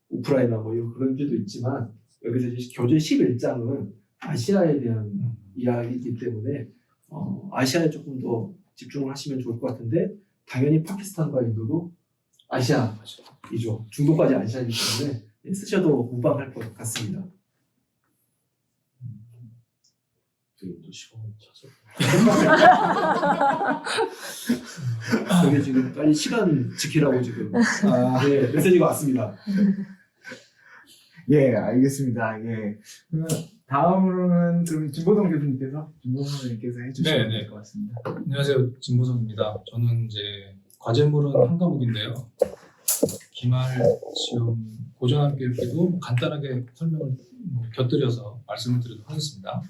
우크라이나 뭐 이런 그런 것도 있지만 여기서 이제 교재 11장은 아시아에 대한 이야기이기 때문에 아시아에 조금 더 집중을 하시면 좋을 것 같은데 당연히 파키스탄과 인도도 아시아이죠. 중도까지 아시아이기 때문에 쓰셔도 무방할 것 같습니다. 지금도 시간 찾아. 저게 지금 빨리 시간 지키라고 지금 네, 메시지가 왔습니다. 예, 알겠습니다. 예. 그러면 다음으로는 그럼 진보성 교수님께서 해주시면 네, 될 것 같습니다. 안녕하세요, 진보성입니다. 저는 이제 과제물은 한 과목인데요. 기말 시험 고전함께도 간단하게 설명을 곁들여서 말씀을 드리도록 하겠습니다.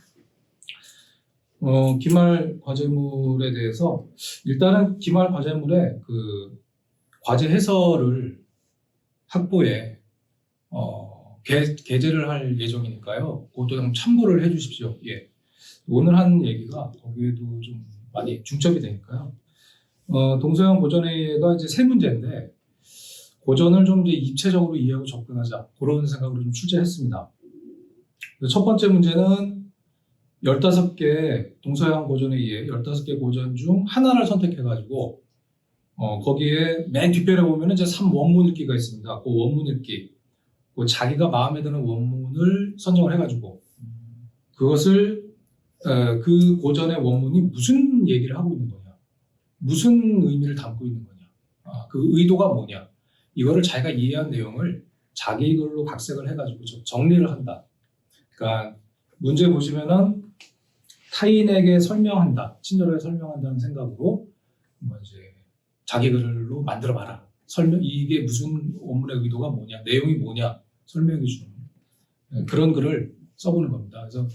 기말 과제물에 대해서 일단은 기말 과제물의 그 과제 해설을 학부에 게재를 할 예정이니까요. 그것도 좀 참고를 해주십시오. 예. 오늘 한 얘기가 거기에도 좀 많이 중첩이 되니까요. 동서양 고전회의가 이제 세 문제인데 고전을 좀 이제 입체적으로 이해하고 접근하자 그런 생각으로 좀 출제했습니다. 첫 번째 문제는 15개 동서양 고전회의에 15개 고전 중 하나를 선택해가지고 거기에 맨 뒷편에 보면 이제 3원문 읽기가 있습니다. 그 원문 읽기, 그 자기가 마음에 드는 원문을 선정을 해가지고 그것을 그 고전의 원문이 무슨 얘기를 하고 있는 거냐, 무슨 의미를 담고 있는 거냐, 그 의도가 뭐냐, 이거를 자기가 이해한 내용을 자기 글로 각색을 해가지고 정리를 한다. 그러니까 문제 보시면은 타인에게 설명한다, 친절하게 설명한다는 생각으로 뭐 이제 자기 글로 만들어봐라. 이게 무슨 원문의 의도가 뭐냐, 내용이 뭐냐 설명해 주는 그런 글을 써보는 겁니다. 그래서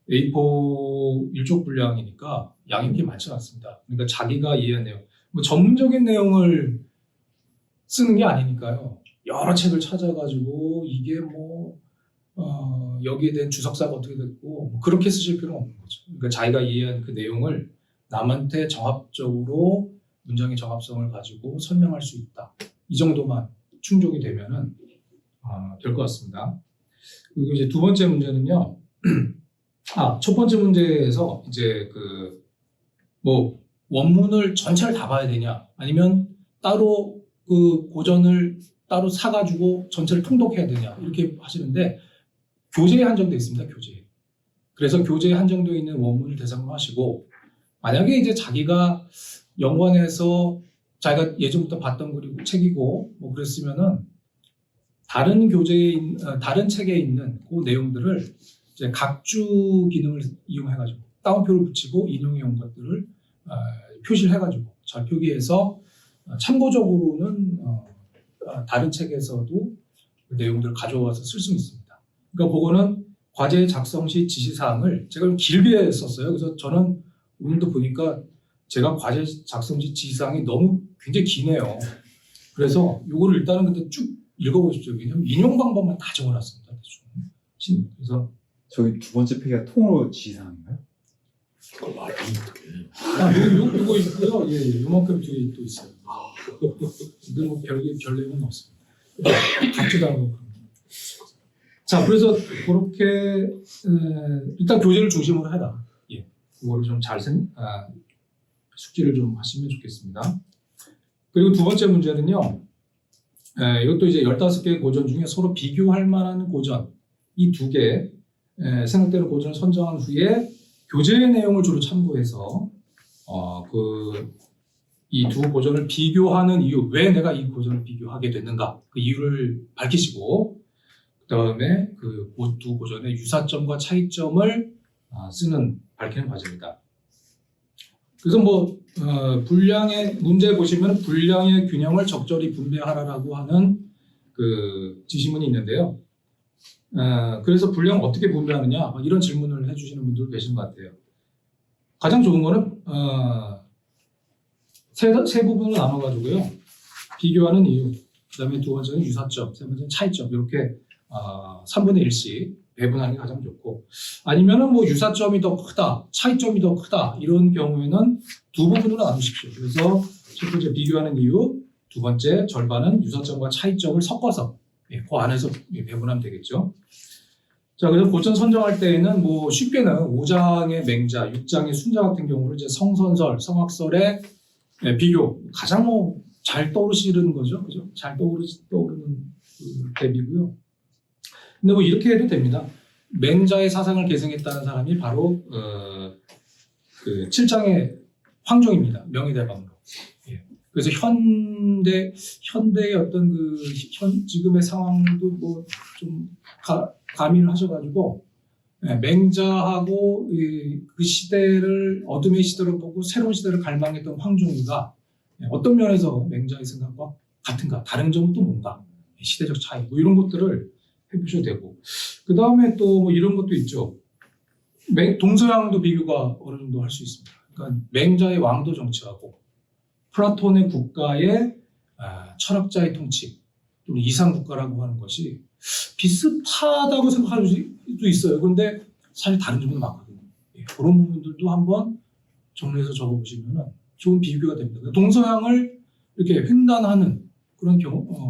A4 일족 분량이니까 양이 그렇게 많지 않습니다. 그러니까 자기가 이해한 내용, 뭐 전문적인 내용을 쓰는 게 아니니까요. 여러 책을 찾아가지고 이게 뭐 여기에 대한 주석사가 어떻게 됐고 뭐 그렇게 쓰실 필요는 없는 거죠. 그러니까 자기가 이해한 그 내용을 남한테 정합적으로 문장의 정합성을 가지고 설명할 수 있다. 이 정도만 충족이 되면은 될 것 같습니다. 그리고 이제 두 번째 문제는요. 첫 번째 문제에서 이제 뭐 원문을 전체를 다 봐야 되냐, 아니면 따로 그 고전을 따로 사가지고 전체를 통독해야 되냐 이렇게 하시는데 교재에 한정되어 있습니다. 교재. 그래서 교재에 한정되어 있는 원문을 대상으로 하시고 만약에 이제 자기가 연관해서 자기가 예전부터 봤던 그리고 책이고 뭐 그랬으면은 다른 다른 책에 있는 그 내용들을 이제 각주 기능을 이용해가지고 따옴표를 붙이고 인용해 온 것들을 표시를 해가지고 잘 표기해서 참고적으로는 다른 책에서도 그 내용들을 가져와서 쓸 수 있습니다. 그러니까 그거는 과제 작성 시 지시사항을 제가 좀 길게 썼어요. 그래서 저는 오늘도 보니까 제가 과제 작성 시 지시사항이 너무 굉장히 기네요. 그래서 이거를 일단은 근데 쭉 읽어보십시오. 왜냐면 인용 방법만 다 적어놨습니다. 대충. 그래서 저기 두 번째 페이지가 통으로 지시사항인가요? 그걸 말하면 어떡해. 요거 있고요. 예, 요만큼 뒤에 또 있어요. 근데 뭐 별 내용은 없습니다. 같지도 않고. 자, 그래서 그렇게 일단 교재를 중심으로 해라. 예, 그거를 좀 잘 숙지를 좀 하시면 좋겠습니다. 그리고 두 번째 문제는요. 이것도 이제 15개의 고전 중에 서로 비교할 만한 고전, 이 두 개 생각되는 고전을 선정한 후에 교재의 내용을 주로 참고해서 이 두 고전을 비교하는 이유, 왜 내가 이 고전을 비교하게 됐는가, 그 이유를 밝히시고 그 다음에 그 두 고전의 유사점과 차이점을 밝히는 과제입니다. 그래서 뭐 분량의 문제 보시면 분량의 균형을 적절히 분배하라라고 하는 그 지시문이 있는데요. 그래서 분량을 어떻게 분배하느냐 이런 질문을 해주시는 분들 계신 것 같아요. 가장 좋은 거는 세 부분으로 나눠가지고요. 비교하는 이유, 그 다음에 두 번째는 유사점, 세 번째는 차이점, 이렇게 3분의 1씩 배분하는 게 가장 좋고, 아니면은 뭐 유사점이 더 크다, 차이점이 더 크다 이런 경우에는 두 부분으로 나누십시오. 그래서 첫 번째 비교하는 이유, 두 번째 절반은 유사점과 차이점을 섞어서 그 안에서 배분하면 되겠죠. 자, 그래서 고전 선정할 때에는 뭐 쉽게는 5장의 맹자, 6장의 순자 같은 경우를 이제 성선설, 성악설의 비교 가장 뭐 잘 떠오르시는 거죠, 그죠? 잘 떠오르는 그 대비고요. 근데 뭐 이렇게 해도 됩니다. 맹자의 사상을 계승했다는 사람이 바로 그 7장의 황종입니다. 명의대방으로. 예. 그래서 현대의 어떤 그 지금의 상황도 뭐 좀 가미를 하셔가지고 맹자하고 그 시대를 어둠의 시대로 보고 새로운 시대를 갈망했던 황종이가 어떤 면에서 맹자의 생각과 같은가, 다른 점은 또 뭔가, 시대적 차이, 뭐 이런 것들을 해보셔도 되고, 그 다음에 또 뭐 이런 것도 있죠. 동서양도 비교가 어느 정도 할 수 있습니다. 그러니까 맹자의 왕도 정치하고 플라톤의 국가의 철학자의 통치, 또는 이상 국가라고 하는 것이 비슷하다고 생각할 수도 있어요. 그런데 사실 다른 점도 많거든요. 그런 부분들도 한번 정리해서 적어보시면 좋은 비교가 됩니다. 동서양을 이렇게 횡단하는 그런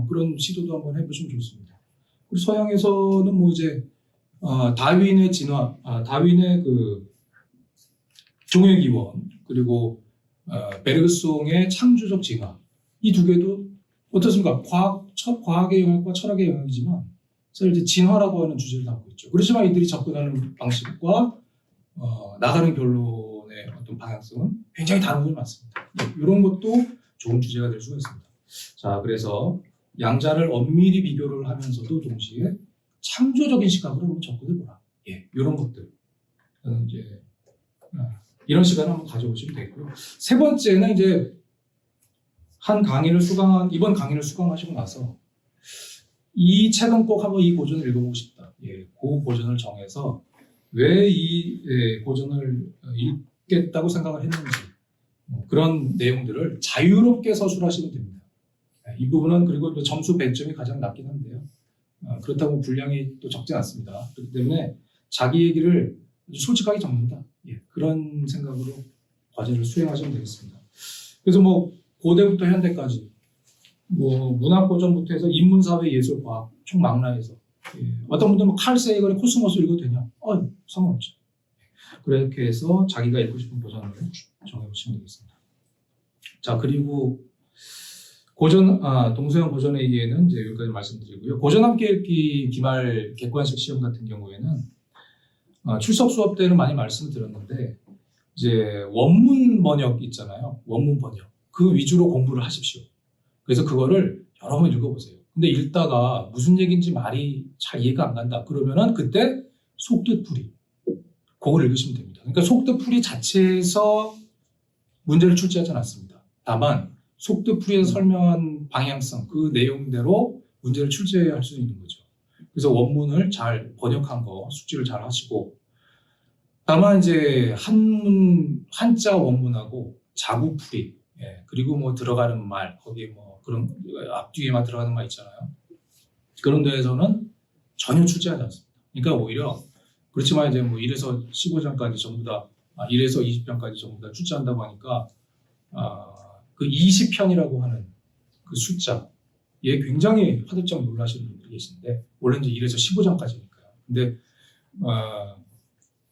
그런 시도도 한번 해보시면 좋습니다. 그리고 서양에서는 뭐 이제 다윈의 진화, 다윈의 그 종의 기원, 그리고 베르그송의 창조적 진화, 이 두 개도 어떻습니까? 과학의 영역과 철학의 영역이지만 사실 이제 진화라고 하는 주제를 담고 있죠. 그렇지만 이들이 접근하는 방식과 나가는 결론의 어떤 방향성은 굉장히 다른 부분이 많습니다. 이런 것도 좋은 주제가 될 수가 있습니다. 자, 그래서 양자를 엄밀히 비교를 하면서도 동시에 창조적인 시각으로 한번 접근해보라. 이런 것들. 이제 이런 시간을 한번 가져오시면 되고요. 세 번째는 이제 이번 강의를 수강하시고 나서 이 책은 꼭 한번 이 고전을 읽어보고 싶다. 그 고전을 정해서 왜 이 고전을 읽겠다고 생각을 했는지, 그런 내용들을 자유롭게 서술하시면 됩니다. 이 부분은 그리고 또 점수 100점이 가장 낮긴 한데요. 그렇다고 분량이 또 적지 않습니다. 그렇기 때문에 자기 얘기를 아주 솔직하게 적는다. 그런 생각으로 과제를 수행하시면 되겠습니다. 그래서 뭐 고대부터 현대까지 뭐 문학고전부터 해서 인문사회 예술과학 총 망라해서 어떤 분들은 뭐 칼 세이건의 코스모스 읽어도 되냐? 상관없죠. 그렇게 해서 자기가 읽고 싶은 고전을 정해보시면 되겠습니다. 자, 그리고 동서양 고전회의에는 이제 여기까지 말씀드리고요. 고전 함께 읽기 기말 객관식 시험 같은 경우에는 출석 수업 때는 많이 말씀을 드렸는데, 이제 원문 번역 있잖아요. 원문 번역. 그 위주로 공부를 하십시오. 그래서 그거를 여러 번 읽어보세요. 근데 읽다가 무슨 얘기인지 말이 잘 이해가 안 간다. 그러면은 그때 속뜻풀이. 그걸 읽으시면 됩니다. 그러니까 속뜻풀이 자체에서 문제를 출제하지 않았습니다. 다만 속뜻풀이에서 설명한 방향성, 그 내용대로 문제를 출제할 수 있는 거죠. 그래서 원문을 잘 번역한 거 숙지를 잘 하시고, 다만 이제 한자 원문하고 자구풀이, 그리고 뭐 들어가는 말, 거기에 뭐 그런 앞뒤에만 들어가는 말 있잖아요. 그런 데에서는 전혀 출제하지 않습니다. 그러니까 오히려 그렇지만 이제 뭐 1에서 15장까지 전부 다 1에서 20편까지 전부 다 출제한다고 하니까 그 20편이라고 하는 그 숫자에 굉장히 화들짝 놀라시는 분들이 계신데, 원래 이제 1에서 15장까지니까요. 근데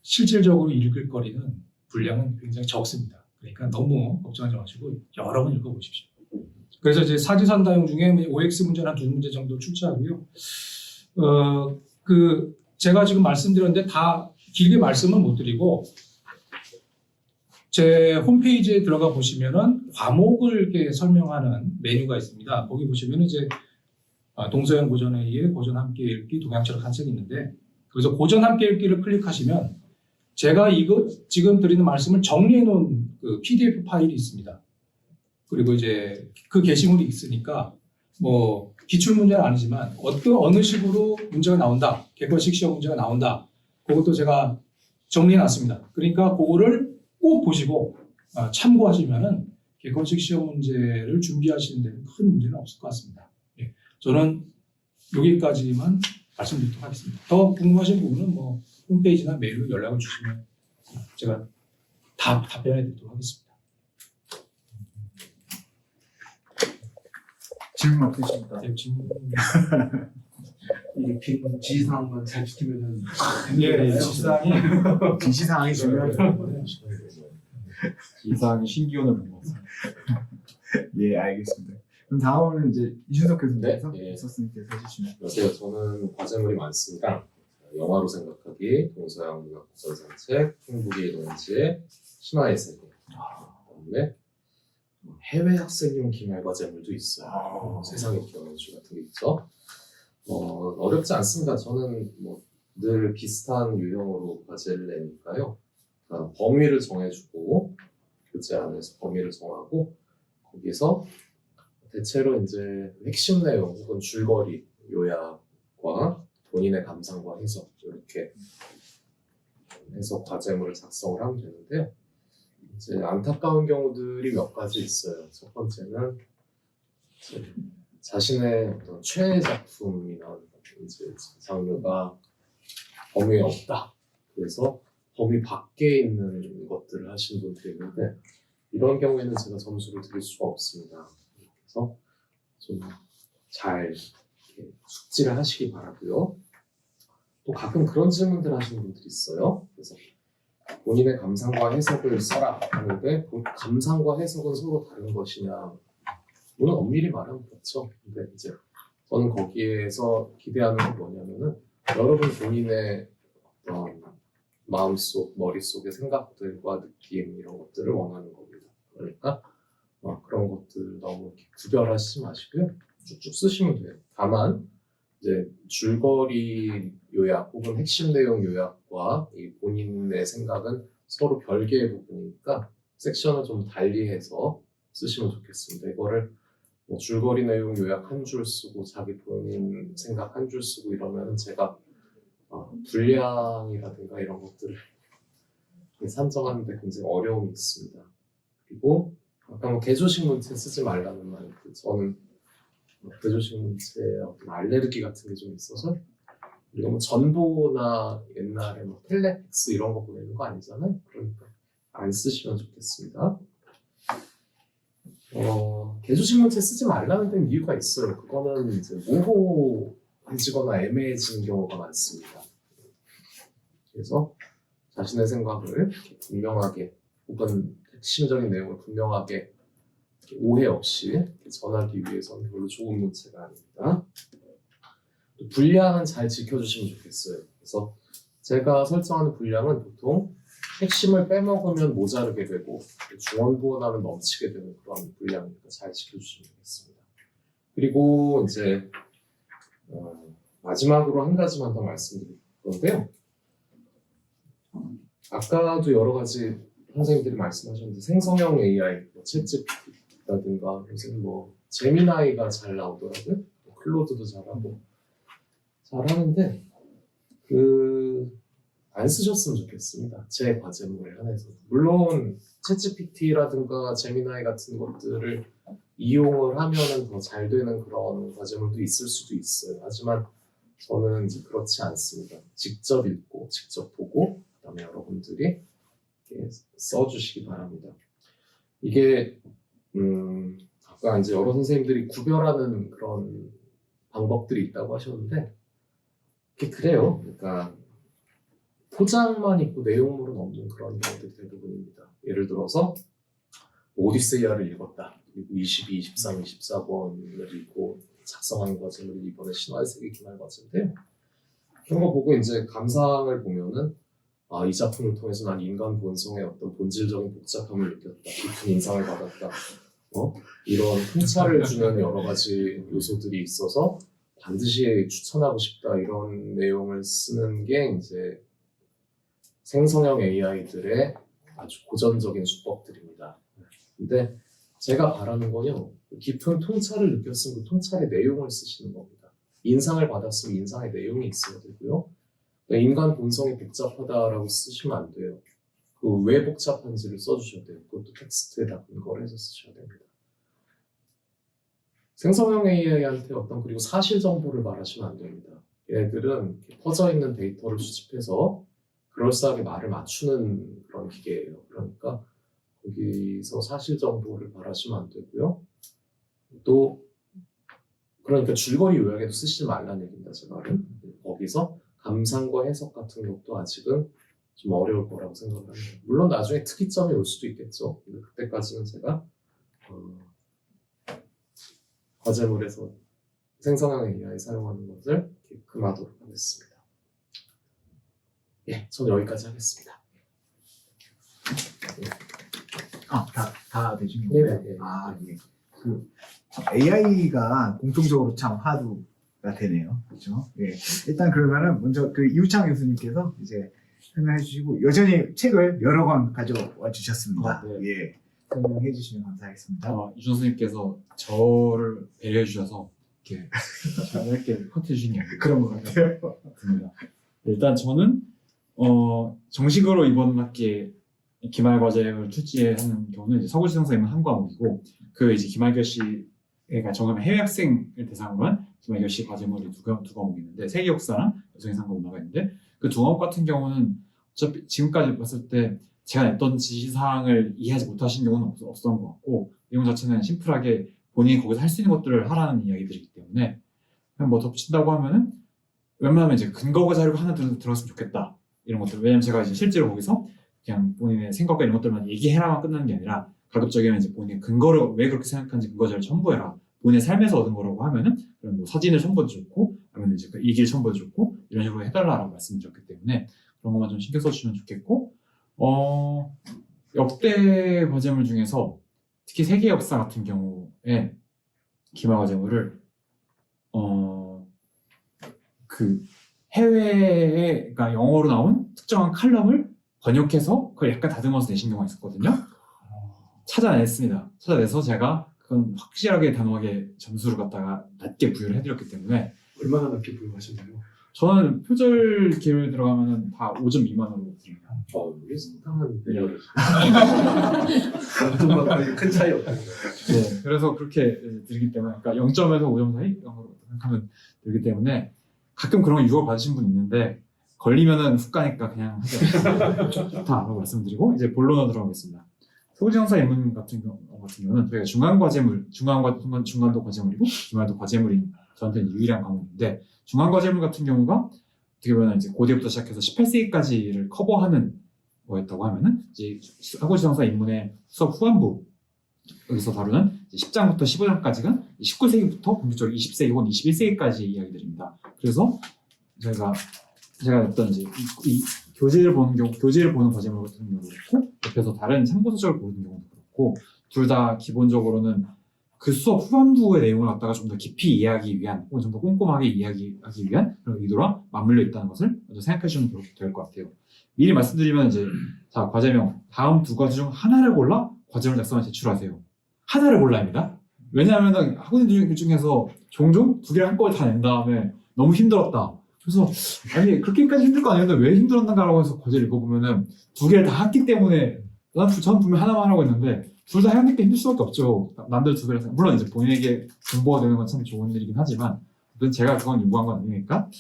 실질적으로 읽을 거리는 분량은 굉장히 적습니다. 그러니까 너무 걱정하지 마시고 여러 번 읽어보십시오. 그래서 이제 사지선다형 중에 OX 문제는 한 2문제 정도 출제하고요. 제가 지금 말씀드렸는데 다 길게 말씀은 못 드리고, 제 홈페이지에 들어가 보시면은 과목을 이렇게 설명하는 메뉴가 있습니다. 거기 보시면 이제 동서양 고전회의의 고전 함께 읽기 동양철학 한 책이 있는데, 그래서 고전 함께 읽기를 클릭하시면 제가 이거 지금 드리는 말씀을 정리해 놓은 그 PDF 파일이 있습니다. 그리고 이제 그 게시물이 있으니까 뭐 기출 문제는 아니지만 어느 식으로 문제가 나온다, 객관식 시험 문제가 나온다, 그것도 제가 정리해 놨습니다. 그러니까 그거를 꼭 보시고 참고하시면은 객관식 시험 문제를 준비하시는 데는 큰 문제는 없을 것 같습니다. 저는 여기까지만 말씀드리도록 하겠습니다. 더 궁금하신 부분은 뭐 홈페이지나 메일로 연락을 주시면 제가 다 답변해 드리도록 하겠습니다. 질문 없으십니까? 네, 질문. 이게 빈 지시사항만 잘 지키면은 예, 지시사항이 지시사항이 중요하죠. 이상이 신기원을 먹었어요. 예, 알겠습니다. 그럼 다음은 이제 이준석 교수님께서 네, 예. 이석스님께서 해주시면. 안녕하세요. 저는 과제물이 많습니다. 영화로 생각하기, 동서양 문학 구전 산책, 행복의 이동지, 신화의 세계. 그다음에 해외 학생용 기말 과제물도 있어요. 세상의 기원주 같은 게 있죠. 어렵지 않습니다. 저는 뭐 늘 비슷한 유형으로 과제를 내니까요. 그러니까 범위를 정해주고 교재 안에서 범위를 정하고 거기서 대체로 이제 핵심 내용 혹은 줄거리 요약과 본인의 감상과 해석 이렇게 해서 과제물을 작성을 하면 되는데요. 이제 안타까운 경우들이 몇 가지 있어요. 첫 번째는 이제 자신의 어떤 최애 작품이나 이제 장르가 범위에 없다. 그래서 범위 밖에 있는 것들을 하신 분들이 있는데 이런 경우에는 제가 점수를 드릴 수가 없습니다. 그래서 좀 잘 숙지를 하시기 바라고요. 또 가끔 그런 질문들 하시는 분들이 있어요. 그래서 본인의 감상과 해석을 써라 하는데 그 감상과 해석은 서로 다른 것이냐? 물론 엄밀히 말하면 그렇죠. 근데 이제 저는 거기에서 기대하는 건 뭐냐면은 여러분 본인의 어떤 마음속, 머릿속의 생각들과 느낌 이런 것들을 원하는 겁니다. 그러니까 그런 것들 너무 이렇게 구별하시지 마시고요. 쭉쭉 쓰시면 돼요. 다만 이제 줄거리 요약 혹은 핵심 내용 요약과 이 본인의 생각은 서로 별개의 부분이니까 섹션을 좀 달리해서 쓰시면 좋겠습니다. 이거를 뭐 줄거리 내용 요약 한 줄 쓰고 자기 본인 생각 한 줄 쓰고 이러면 제가 분량이라든가 이런 것들을 산정하는데 굉장히 어려움이 있습니다. 그리고 아까 뭐 개조식 문체 쓰지 말라는 말, 저는 개조식 문체에 어떤 알레르기 같은 게 좀 있어서 우리가 뭐 전보나 옛날에 뭐 텔레픽스 이런 거 보내는 거 아니잖아요. 그러니까 안 쓰시면 좋겠습니다. 개조식 문체 쓰지 말라는 데는 이유가 있어요. 그거는 이제 모호해지거나 애매해지는 경우가 많습니다. 그래서 자신의 생각을 분명하게 혹은 핵심적인 내용을 분명하게 오해 없이 전하기 위해서는 별로 좋은 문체가 아닙니다. 또 분량은 잘 지켜주시면 좋겠어요. 그래서 제가 설정하는 분량은 보통 핵심을 빼먹으면 모자르게 되고 중원부원하면 넘치게 되는 그런 분량이니까 잘 지켜주시면 되겠습니다. 그리고 이제 마지막으로 한 가지만 더 말씀드릴 건데요. 아까도 여러 가지 선생님들이 말씀하셨는데 생성형 AI, 뭐 챗GPT라든가 요즘 뭐 제미나이가 잘 나오더라고요. 클로드도 잘하고 잘하는데 안 쓰셨으면 좋겠습니다. 제 과제물에 한해서. 물론 챗GPT라든가 제미나이 같은 것들을 이용을 하면은 더 잘 되는 그런 과제물도 있을 수도 있어요. 하지만 저는 이제 그렇지 않습니다. 직접 읽고 직접 보고 그다음에 여러분들이 이렇게 써주시기 바랍니다. 이게 아까 이제 여러 선생님들이 구별하는 그런 방법들이 있다고 하셨는데 이게 그래요. 그러니까 포장만 있고 내용물은 없는 그런 경우들이 대부분입니다. 예를 들어서 오디세이아를 읽었다. 그리고 22, 23, 24번을 읽고 작성한 과제물이 이번에 신화의 세계 기말 과제인데요. 그런 거 보고 이제 감상을 보면은 이 작품을 통해서 난 인간 본성의 어떤 본질적인 복잡함을 느꼈다. 깊은 인상을 받았다. 이런 통찰을 주는 여러 가지 요소들이 있어서 반드시 추천하고 싶다. 이런 내용을 쓰는 게 이제 생성형 AI들의 아주 고전적인 수법들입니다. 근데 제가 바라는 건요, 깊은 통찰을 느꼈으면 그 통찰의 내용을 쓰시는 겁니다. 인상을 받았으면 인상의 내용이 있어야 되고요. 인간 본성이 복잡하다라고 쓰시면 안 돼요. 그 왜 복잡한지를 써주셔야 돼요. 그것도 텍스트에다 근거를 해서 쓰셔야 됩니다. 생성형 AI한테 그리고 사실 정보를 말하시면 안 됩니다. 얘네들은 이렇게 퍼져 있는 데이터를 수집해서 그럴싸하게 말을 맞추는 그런 기계예요. 그러니까 거기서 사실 정보를 바라시면 안 되고요. 또 그러니까 줄거리 요약에도 쓰지 말라는 얘기입니다. 제 말은. 거기서 감상과 해석 같은 것도 아직은 좀 어려울 거라고 생각을 합니다. 물론 나중에 특이점이 올 수도 있겠죠. 근데 그때까지는 제가 과제물에서 생성형 AI 사용하는 것을 이렇게 금하도록 하겠습니다. 예, 저는 여기까지 하겠습니다. 다 되신 네, 건가요? 네, 네. 예. 그 AI가 공통적으로 참 화두가 되네요. 그렇죠? 예. 일단 그러면은 먼저 그 이우창 교수님께서 이제 설명해 주시고 여전히 책을 여러 권 가져와 주셨습니다. 네. 예. 설명해 주시면 감사하겠습니다. 이준 선생님께서 저를 배려해 주셔서 이렇게 이렇게 커트해 주신 게 그런 것 같아요. 같습니다. 일단 저는 정식으로 이번 학기에 기말 과제를 출제하는 경우는 이제 서구시장 선생님은 한 과목이고 그 이제 기말교시가 정하면 해외 학생을 대상으로 한 기말교시 과제물이 두 과목이 있는데 세계 역사랑 여성의 상과 문화가 있는데 그 두 과목 같은 경우는 어차피 지금까지 봤을 때 제가 냈던 지시사항을 이해하지 못하신 경우는 없었던 것 같고 내용 자체는 심플하게 본인이 거기서 할 수 있는 것들을 하라는 이야기들이기 때문에 그냥 뭐 덧붙인다고 하면은 웬만하면 이제 근거 자료가 하나 들었으면 좋겠다 이런 것들. 왜냐면 제가 이제 실제로 거기서 그냥 본인의 생각과 이런 것들만 얘기해라만 끝나는 게 아니라 가급적이면 이제 본인의 근거를 왜 그렇게 생각하는지 근거 자료를 첨부해라. 본인의 삶에서 얻은 거라고 하면은 그런 뭐 사진을 첨부해도 좋고 아니면 이제 그 일기를 첨부해도 좋고 이런 식으로 해달라라고 말씀을 드렸기 때문에 그런 것만 좀 신경 써주시면 좋겠고 역대 과제물 중에서 특히 세계 역사 같은 경우에 기말 과제물을 그 해외에 그러니까 영어로 나온 특정한 칼럼을 번역해서 그걸 약간 다듬어서 내신 경우가 있었거든요. 찾아냈습니다. 찾아내서 제가 그건 확실하게 단호하게 점수를 갖다가 낮게 부여를 해드렸기 때문에 얼마나 낮게 부여하셨나요? 저는 표절 기를 들어가면은 다 5점 미만으로 드립니다. 이게 상당한 배려를. 완전 큰 차이 없다는 거예요. 네, 그래서 그렇게 드리기 때문에 그러니까 0점에서 5점 사이 영어로 생각하면 되기 때문에 가끔 그런 거 유혹을 받으신 분 있는데 걸리면은 훅 가니까 그냥 하지 좋다라고 말씀드리고 이제 본론으로 들어가겠습니다. 서울지정사 예문 같은 경우는 저희가 중간도 과제물이고 기말도 과제물인 저한테는 유일한 과목인데 중간 과제물 같은 경우가 어떻게 보면 이제 고대부터 시작해서 18세기까지를 커버하는 거였다고 하면은 이제 서울지정사 인문의 수업 후반부 여기서 다루는 10장부터 15장까지가 19세기부터 본격적으로 20세기 혹은 21세기까지 이야기들입니다. 그래서 제가 어떤 이제 이 교재를 보는 과제물 같은 경우도 그렇고 옆에서 다른 참고서적을 보는 경우도 그렇고 둘 다 기본적으로는 그 수업 후반부의 내용을 갖다가 좀 더 깊이 이해하기 위한 혹은 좀 더 꼼꼼하게 이해하기 위한 그런 의도랑 맞물려 있다는 것을 먼저 생각해 주시면 될 것 같아요. 미리 말씀드리면 이제 자 과제명 다음 두 가지 중 하나를 골라 과제물 작성을 제출하세요. 하나를 골라입니다. 왜냐하면 학우님들 중에서 종종 두 개를 한꺼번에 다 낸 다음에 너무 힘들었다. 그래서 아니 그렇게까지 힘들 거 아니었는데 왜 힘들었는가라고 해서 과제를 읽어보면은 두 개를 다 했기 때문에 저는 분명 하나만 하라고 했는데 둘 다 하니까 힘들 수밖에 없죠. 남들 두 개를 물론 이제 본인에게 공부가 되는 건 참 좋은 일이긴 하지만 제가 그건 요구한 건 아니니까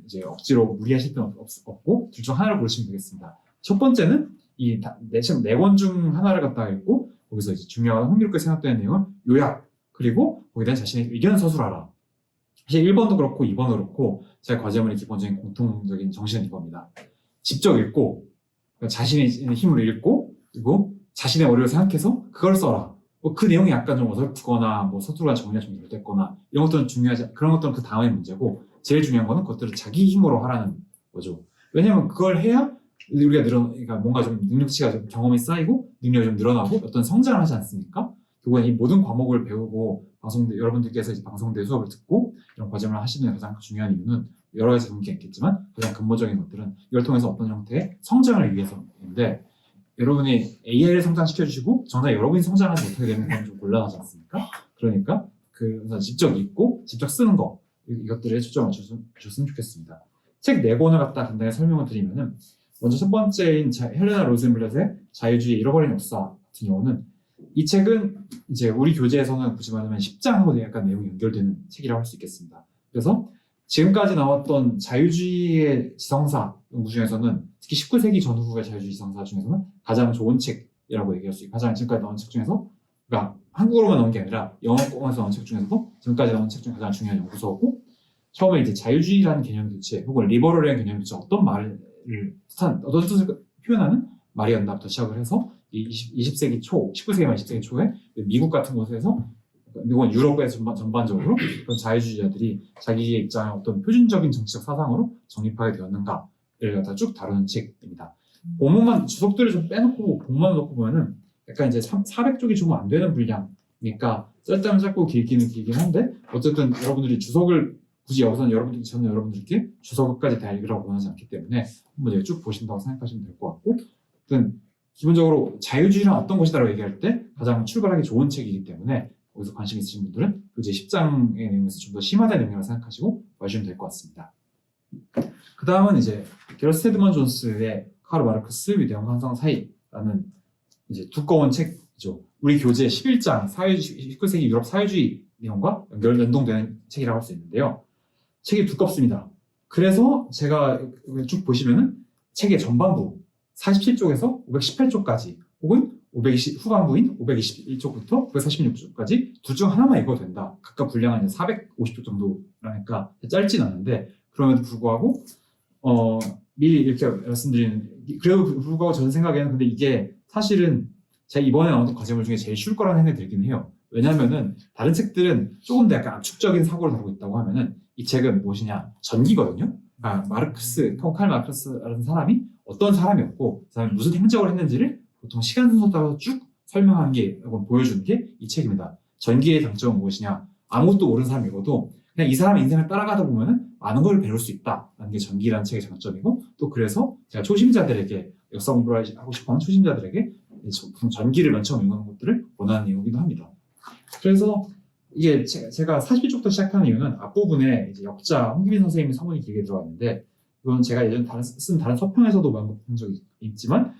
이제 억지로 무리하실 필요는 없고 둘 중 하나를 고르시면 되겠습니다. 첫 번째는 이 네 권 중 하나를 갖다가 읽고 거기서 이제 중요한 흥미롭게 생각되는 내용을 요약 그리고 거기에 대한 자신의 의견을 서술하라. 사실 1번도 그렇고 2번도 그렇고 제 과제물의 기본적인 공통적인 정신은 이겁니다. 직접 읽고 그러니까 자신의 힘으로 읽고 그리고 자신의 어려움을 생각해서 그걸 써라. 뭐 그 내용이 약간 좀 어설프거나 뭐 서투르한 정리가 좀 잘됐거나 이런 것들은 중요하지 그런 것들은 그 다음의 문제고 제일 중요한 거는 그것들을 자기 힘으로 하라는 거죠. 왜냐하면 그걸 해야 우리가 그러니까 뭔가 좀 능력치가 좀 경험이 쌓이고 능력이 좀 늘어나고 어떤 성장을 하지 않습니까? 결국엔 이 모든 과목을 배우고 여러분들께서 이제 방송대 수업을 듣고 이런 과제를 하시는 가장 중요한 이유는 여러 가지 경우가 있겠지만 가장 근본적인 것들은 이걸 통해서 어떤 형태의 성장을 위해서인데 여러분이 AI를 성장시켜주시고 정작 여러분이 성장하지 못하게 되는 건 좀 곤란하지 않습니까? 그러니까 그래서 직접 읽고 직접 쓰는 거 이것들에 초점을 맞추셨으면 좋겠습니다. 책 4권을 갖다 간단히 설명을 드리면은 먼저 첫 번째인 헬레나 로젠블렛의 자유주의의 잃어버린 역사 같은 경우는 이 책은 이제 우리 교재에서는 보지 말하면 10장하고 약간 내용이 연결되는 책이라고 할 수 있겠습니다. 그래서 지금까지 나왔던 자유주의의 지성사 연구 중에서는 특히 19세기 전후의 자유주의 지성사 중에서는 가장 좋은 책이라고 얘기할 수 있고 가장 지금까지 나온 책 중에서 그러니까 한국어로만 나온 게 아니라 영어권에서 나온 책 중에서도 지금까지 나온 책 중에 가장 중요한 연구서고 처음에 이제 자유주의라는 개념 교체 혹은 리버럴이라는 개념 교체 어떤 뜻을 표현하는 말이었나부터 시작을 해서 20세기 초, 19세기 말 20세기 초에 미국 같은 곳에서 미국은 유럽에서 전반적으로 그런 자유주의자들이 자기의 입장을 어떤 표준적인 정치적 사상으로 정립하게 되었는가를 갖다 쭉 다루는 책입니다. 본문만 주석들을 좀 빼놓고 본문만 놓고 보면은 약간 이제 400쪽이 조금 안 되는 분량이니까 짧다면 짧고 길기는 길긴 한데 어쨌든 여러분들이 주석을 굳이 여기서는 저는 여러분들께 주석까지 다 읽으라고 원하지 않기 때문에 한번 쭉 보신다고 생각하시면 될 것 같고 어쨌든 기본적으로 자유주의란 어떤 것이다라고 얘기할 때 가장 출발하기 좋은 책이기 때문에 거기서 관심 있으신 분들은 교재 10장의 내용에서 좀 더 심화된 내용이라고 생각하시고 봐주시면 될 것 같습니다. 그 다음은 이제 게러트 스테드먼 존스의 카르 마르크스 위대한 환상 사이라는 이제 두꺼운 책이죠. 우리 교재 11장 19세기 유럽 사회주의 내용과 연동되는 책이라고 할 수 있는데요. 책이 두껍습니다. 그래서 제가 쭉 보시면은 책의 전반부 47쪽에서 518쪽까지 혹은 520 후반부인 521쪽부터 946쪽까지 둘 중 하나만 읽어도 된다. 각각 분량은 이제 450쪽 정도라니까 짧진 않은데 그럼에도 불구하고 미리 이렇게 말씀드리는 그래도 불구하고 저는 생각에는 근데 이게 사실은 제가 이번에 나온 과제물 중에 제일 쉬울 거라는 생각이 들긴 해요. 왜냐하면은 다른 책들은 조금 더 약간 압축적인 사고를 다루고 있다고 하면은 이 책은 무엇이냐 전기거든요. 칼 마르크스라는 사람이 어떤 사람이었고 그 사람이 무슨 행적을 했는지를 보통 시간 순서 따라서 쭉 설명한 게 혹은 보여준 게 이 책입니다. 전기의 장점은 무엇이냐? 아무것도 모르는 사람이 읽어도 그냥 이 사람의 인생을 따라가다 보면은 많은 걸 배울 수 있다라는 게 전기라는 책의 장점이고 또 그래서 제가 초심자들에게 역사 공부를 하고 싶어하는 초심자들에게 전기를 맨 처음 읽는 것들을 원하는 이유이기도 합니다. 그래서 이게 제가 40쪽부터 시작하는 이유는 앞부분에 이제 역자 홍기빈 선생님의 서문이 길게 들어가 있는데 이건 제가 예전에 쓴 다른 서평에서도 본 적이 있지만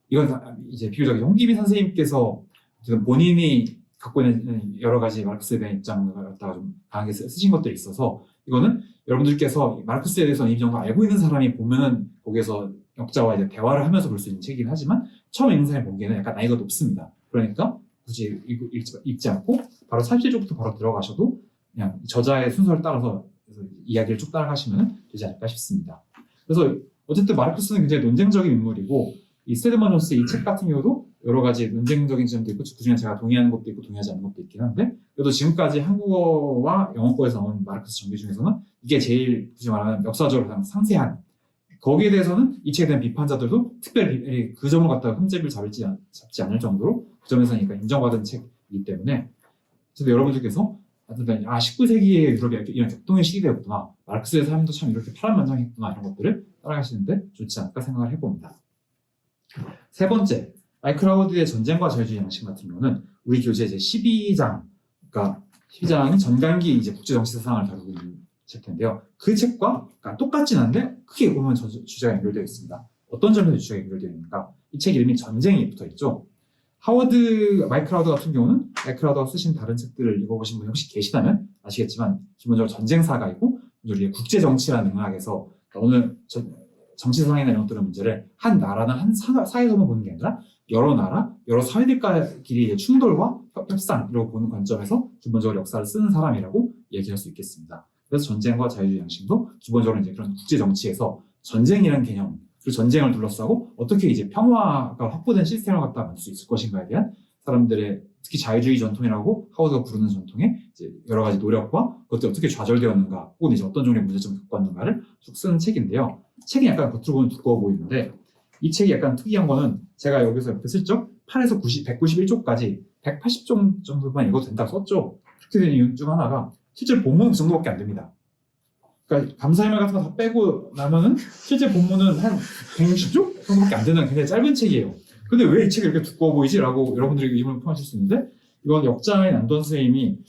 이건 이제 비교적 홍기빈 선생님께서 지금 본인이 갖고 있는 여러 가지 마르크스에 대한 입장을 갖다가 좀 강하게 쓰신 것들이 있어서 이거는 여러분들께서 마르크스에 대해서 이미 정도 알고 있는 사람이 보면은 거기에서 역자와 이제 대화를 하면서 볼 수 있는 책이긴 하지만 처음 읽는 사람이 보기에는 약간 나이가 높습니다. 그러니까 굳이 읽지 않고 바로 47쪽부터 바로 들어가셔도 그냥 저자의 순서를 따라서 이야기를 쭉 따라가시면 되지 않을까 싶습니다. 그래서 어쨌든 마르크스는 굉장히 논쟁적인 인물이고 이 스테드먼 존스 이 책 같은 경우도 여러 가지 논쟁적인 지점도 있고 그중에 제가 동의하는 것도 있고 동의하지 않는 것도 있긴 한데 그래도 지금까지 한국어와 영어권에서 나온 마르크스 전기 중에서는 이게 제일 굳이 말하면 역사적으로 가장 상세한 거기에 대해서는 이 책에 대한 비판자들도 특별히 그 점을 갖다가 흠집을 잡지 않을 정도로 그 점에서 인정받은 책이기 때문에 그래서 여러분들께서 19세기의 유럽이 이런 격동의 시기되었구나 마르크스의 삶도 참 이렇게 파란만장했구나 이런 것들을 따라가시는데 좋지 않을까 생각을 해봅니다. 세 번째 마이클 하워드의 전쟁과 자유주의 양식 같은 경우는 우리 교재 제 12장 그러니까 12장이 전강기 이제 국제정치사상을 다루고 있는 책인데요. 그 책과 똑같진 않은데 크게 보면 주제가 연결되어 있습니다. 어떤 점에서 주제가 연결되어 있는가? 이 책 이름이 전쟁이 붙어 있죠. 마이클 하워드 같은 경우는 마이클 하워드가 쓰신 다른 책들을 읽어보신 분이 혹시 계시다면 아시겠지만 기본적으로 전쟁사가 있고 우리의 국제정치라는 맥락에서 오늘 정치사상이나 이런 것들의 문제를 한 나라나 한 사회에서만 보는 게 아니라 여러 나라, 여러 사회들끼리의 충돌과 협상 이라고 보는 관점에서 기본적으로 역사를 쓰는 사람이라고 얘기할 수 있겠습니다. 그래서 전쟁과 자유주의 양심도 기본적으로 이제 그런 국제 정치에서 전쟁이라는 개념, 그리고 전쟁을 둘러싸고 어떻게 이제 평화가 확보된 시스템을 갖다 만들 수 있을 것인가에 대한 사람들의 특히 자유주의 전통이라고 하워드가 부르는 전통의 이제 여러 가지 노력과 그것들이 어떻게 좌절되었는가, 혹은 이제 어떤 종류의 문제점을 겪고 왔는가를 쭉 쓰는 책인데요. 책이 약간 겉으로 보면 두꺼워 보이는데 이 책이 약간 특이한 거는 제가 여기서 옆에 슬쩍 8에서 191쪽까지 180쪽 정도만 읽어도 된다고 썼죠. 그렇게 된 이유 중 하나가 실제 본문은 그 정도밖에 안 됩니다. 그러니까 감사의 말 같은 거 다 빼고 나면은 실제 본문은 한 160쪽 정도밖에 안 되는 굉장히 짧은 책이에요. 근데 왜 이 책이 이렇게 두꺼워 보이지? 라고 여러분들이 의문을 표현하실 수 있는데 이건 역자인 안돈 선생님이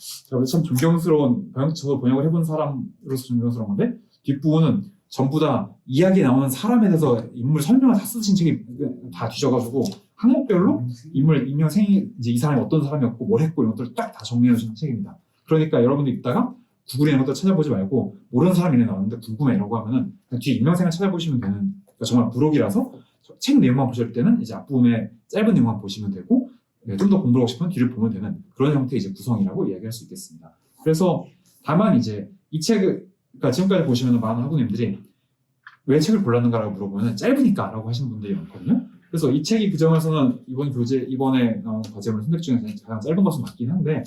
참 존경스러운 저도 번역을 해본 사람으로서 존경스러운 건데 뒷부분은 전부 다 이야기에 나오는 사람에 대해서 인물 설명을 다 쓰신 책이 다 뒤져가지고 항목별로 인명 생이 이제 이 사람이 어떤 사람이었고 뭘 했고 이런 것들을 딱 다 정리해 주신 책입니다. 그러니까 여러분들 읽다가 구글에 이런 것도 찾아보지 말고 모르는 사람이 이래 나왔는데 궁금해라고 하면은 그냥 뒤에 임명생을 찾아보시면 되는 그러니까 정말 부록이라서 책 내용만 보실 때는 이제 앞부분에 짧은 내용만 보시면 되고 좀 더 공부하고 싶으면 뒤를 보면 되는 그런 형태의 이제 구성이라고 이야기할 수 있겠습니다. 그래서 다만 이제 이 책을 그러니까 지금까지 보시면 많은 학우님들이 왜 책을 골랐는가라고 물어보면 짧으니까라고 하시는 분들이 많거든요. 그래서 이 책이 그 점에서는 이번에 나온 과제물 선택 중에서 가장 짧은 것은 맞긴 한데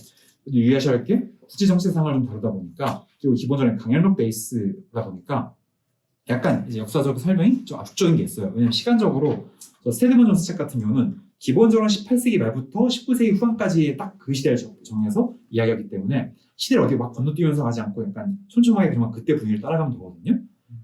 유의하셔야 할 게 국제 정치상을 좀 다루다 보니까 그리고 기본적인 강연록 베이스다 보니까 약간 이제 역사적 설명이 좀 압축적인 게 있어요. 왜냐면 시간적으로 스테드먼 존스 책 같은 경우는 기본적으로 18세기 말부터 19세기 후반까지 딱 그 시대를 정해서 이야기하기 때문에 시대를 어디 막 건너뛰면서 가지 않고 약간 촘촘하게 그냥 그때 분위기를 따라가면 되거든요.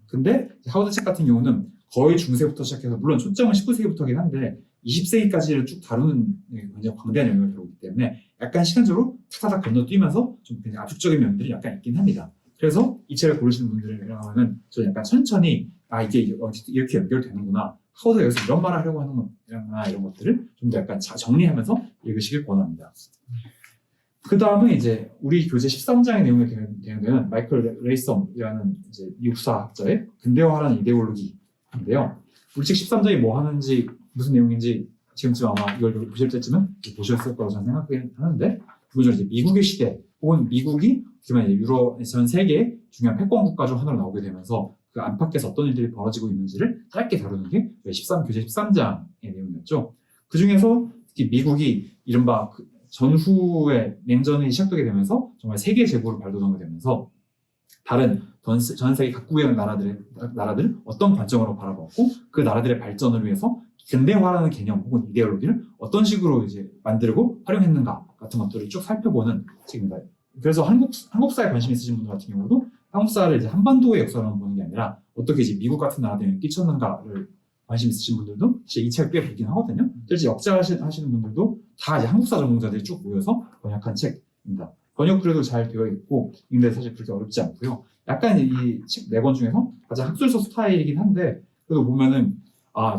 근데 하워드 책 같은 경우는 거의 중세부터 시작해서 물론 초점은 19세기부터긴 한데 20세기까지를 쭉 다루는 굉장히 광대한 영역을 다루기 때문에 약간 시간적으로 탁탁 건너뛰면서 좀 굉장히 압축적인 면들이 약간 있긴 합니다. 그래서 이 책을 고르시는 분들이라면 저는 약간 천천히 이게 이렇게 연결되는구나. 하워드가 여기서 이런 말을 하려고 하는 거나 이런 것들을 좀 더 약간 정리하면서 읽으시길 권합니다. 그 다음은 이제 우리 교재 13장의 내용에 대응되는 마이클 레이썸이라는 이제 미국 수사학자의 근대화라는 이데올로기인데요. 우리 책 13장이 뭐 하는지 무슨 내용인지 지금쯤 아마 이걸 보실 때쯤은 보셨을 거라고 저는 생각하는데 기본적으로 이제 미국의 시대 혹은 미국이 그러면 이제 전 세계의 중요한 패권 국가 중 하나로 나오게 되면서 그 안팎에서 어떤 일들이 벌어지고 있는지를 짧게 다루는 게 교재 13장의 내용이었죠. 그 중에서 특히 미국이 이른바 전후에 냉전이 시작되게 되면서 정말 세계 제국을 발돋움하게 되면서 다른 전 세계 각국의 나라들을 어떤 관점으로 바라봤고 그 나라들의 발전을 위해서 근대화라는 개념 혹은 이데올로기를 어떤 식으로 이제 만들고 활용했는가 같은 것들을 쭉 살펴보는 책입니다. 그래서 한국사에 관심 있으신 분들 같은 경우도 한국사를 이제 한반도의 역사로만 보는 게 아니라 어떻게 이제 미국 같은 나라들이 끼쳤는가를 관심 있으신 분들도 이 책을 꽤 보긴 하거든요. 실제 역사 하시는 분들도 다 이제 한국사 전공자들이 쭉 모여서 번역한 책입니다. 번역 그래도 잘 되어 있고 읽는데 사실 그렇게 어렵지 않고요. 약간 이 책 4권 중에서 가장 학술서 스타일이긴 한데 그래도 보면은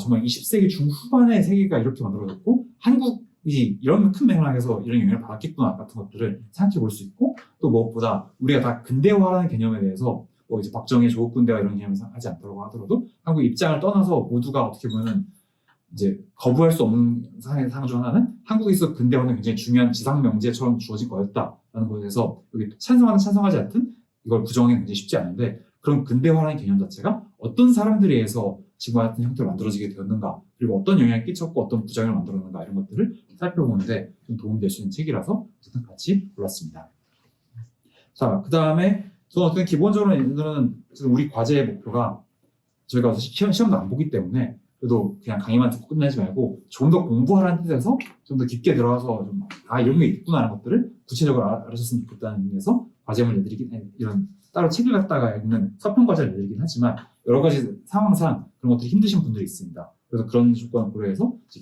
정말 20세기 중후반의 세계가 이렇게 만들어졌고 한국이 이런 큰 맥락에서 이런 영향을 받았겠구나 같은 것들을 생각해 볼 수 있고 또 무엇보다 우리가 다 근대화라는 개념에 대해서 뭐 이제 박정희 조국군대와 이런 개념을 하지 않더라고 하더라도 한국 입장을 떠나서 모두가 어떻게 보면은 이제 거부할 수 없는 상황 중 하나는 한국에서 근대화는 굉장히 중요한 지상 명제처럼 주어진 거였다라는 것에 대해서 여기 찬성하지 않든 이걸 부정하기는 굉장히 쉽지 않은데 그런 근대화라는 개념 자체가 어떤 사람들에 의해서 지금과 같은 형태로 만들어지게 되었는가 그리고 어떤 영향을 끼쳤고 어떤 부작용을 만들었는가 이런 것들을 살펴보는데 좀 도움이 될 수 있는 책이라서 어쨌든 같이 골랐습니다. 자, 그 다음에 저는 어떤 기본적으로 우리 과제의 목표가 저희가 시험도 안 보기 때문에 그래도 그냥 강의만 듣고 끝내지 말고 좀 더 공부하라는 뜻에서 좀 더 깊게 들어가서 좀 이런 게 있구나 하는 것들을 구체적으로 알아셨으면 좋겠다는 의미에서 과제물 내드리긴 이런 따로 책을 갖다가 읽는 서평 과제를 내드리긴 하지만 여러 가지 상황상 그런 것들이 힘드신 분들이 있습니다. 그래서 그런 조건을 고려해서 이제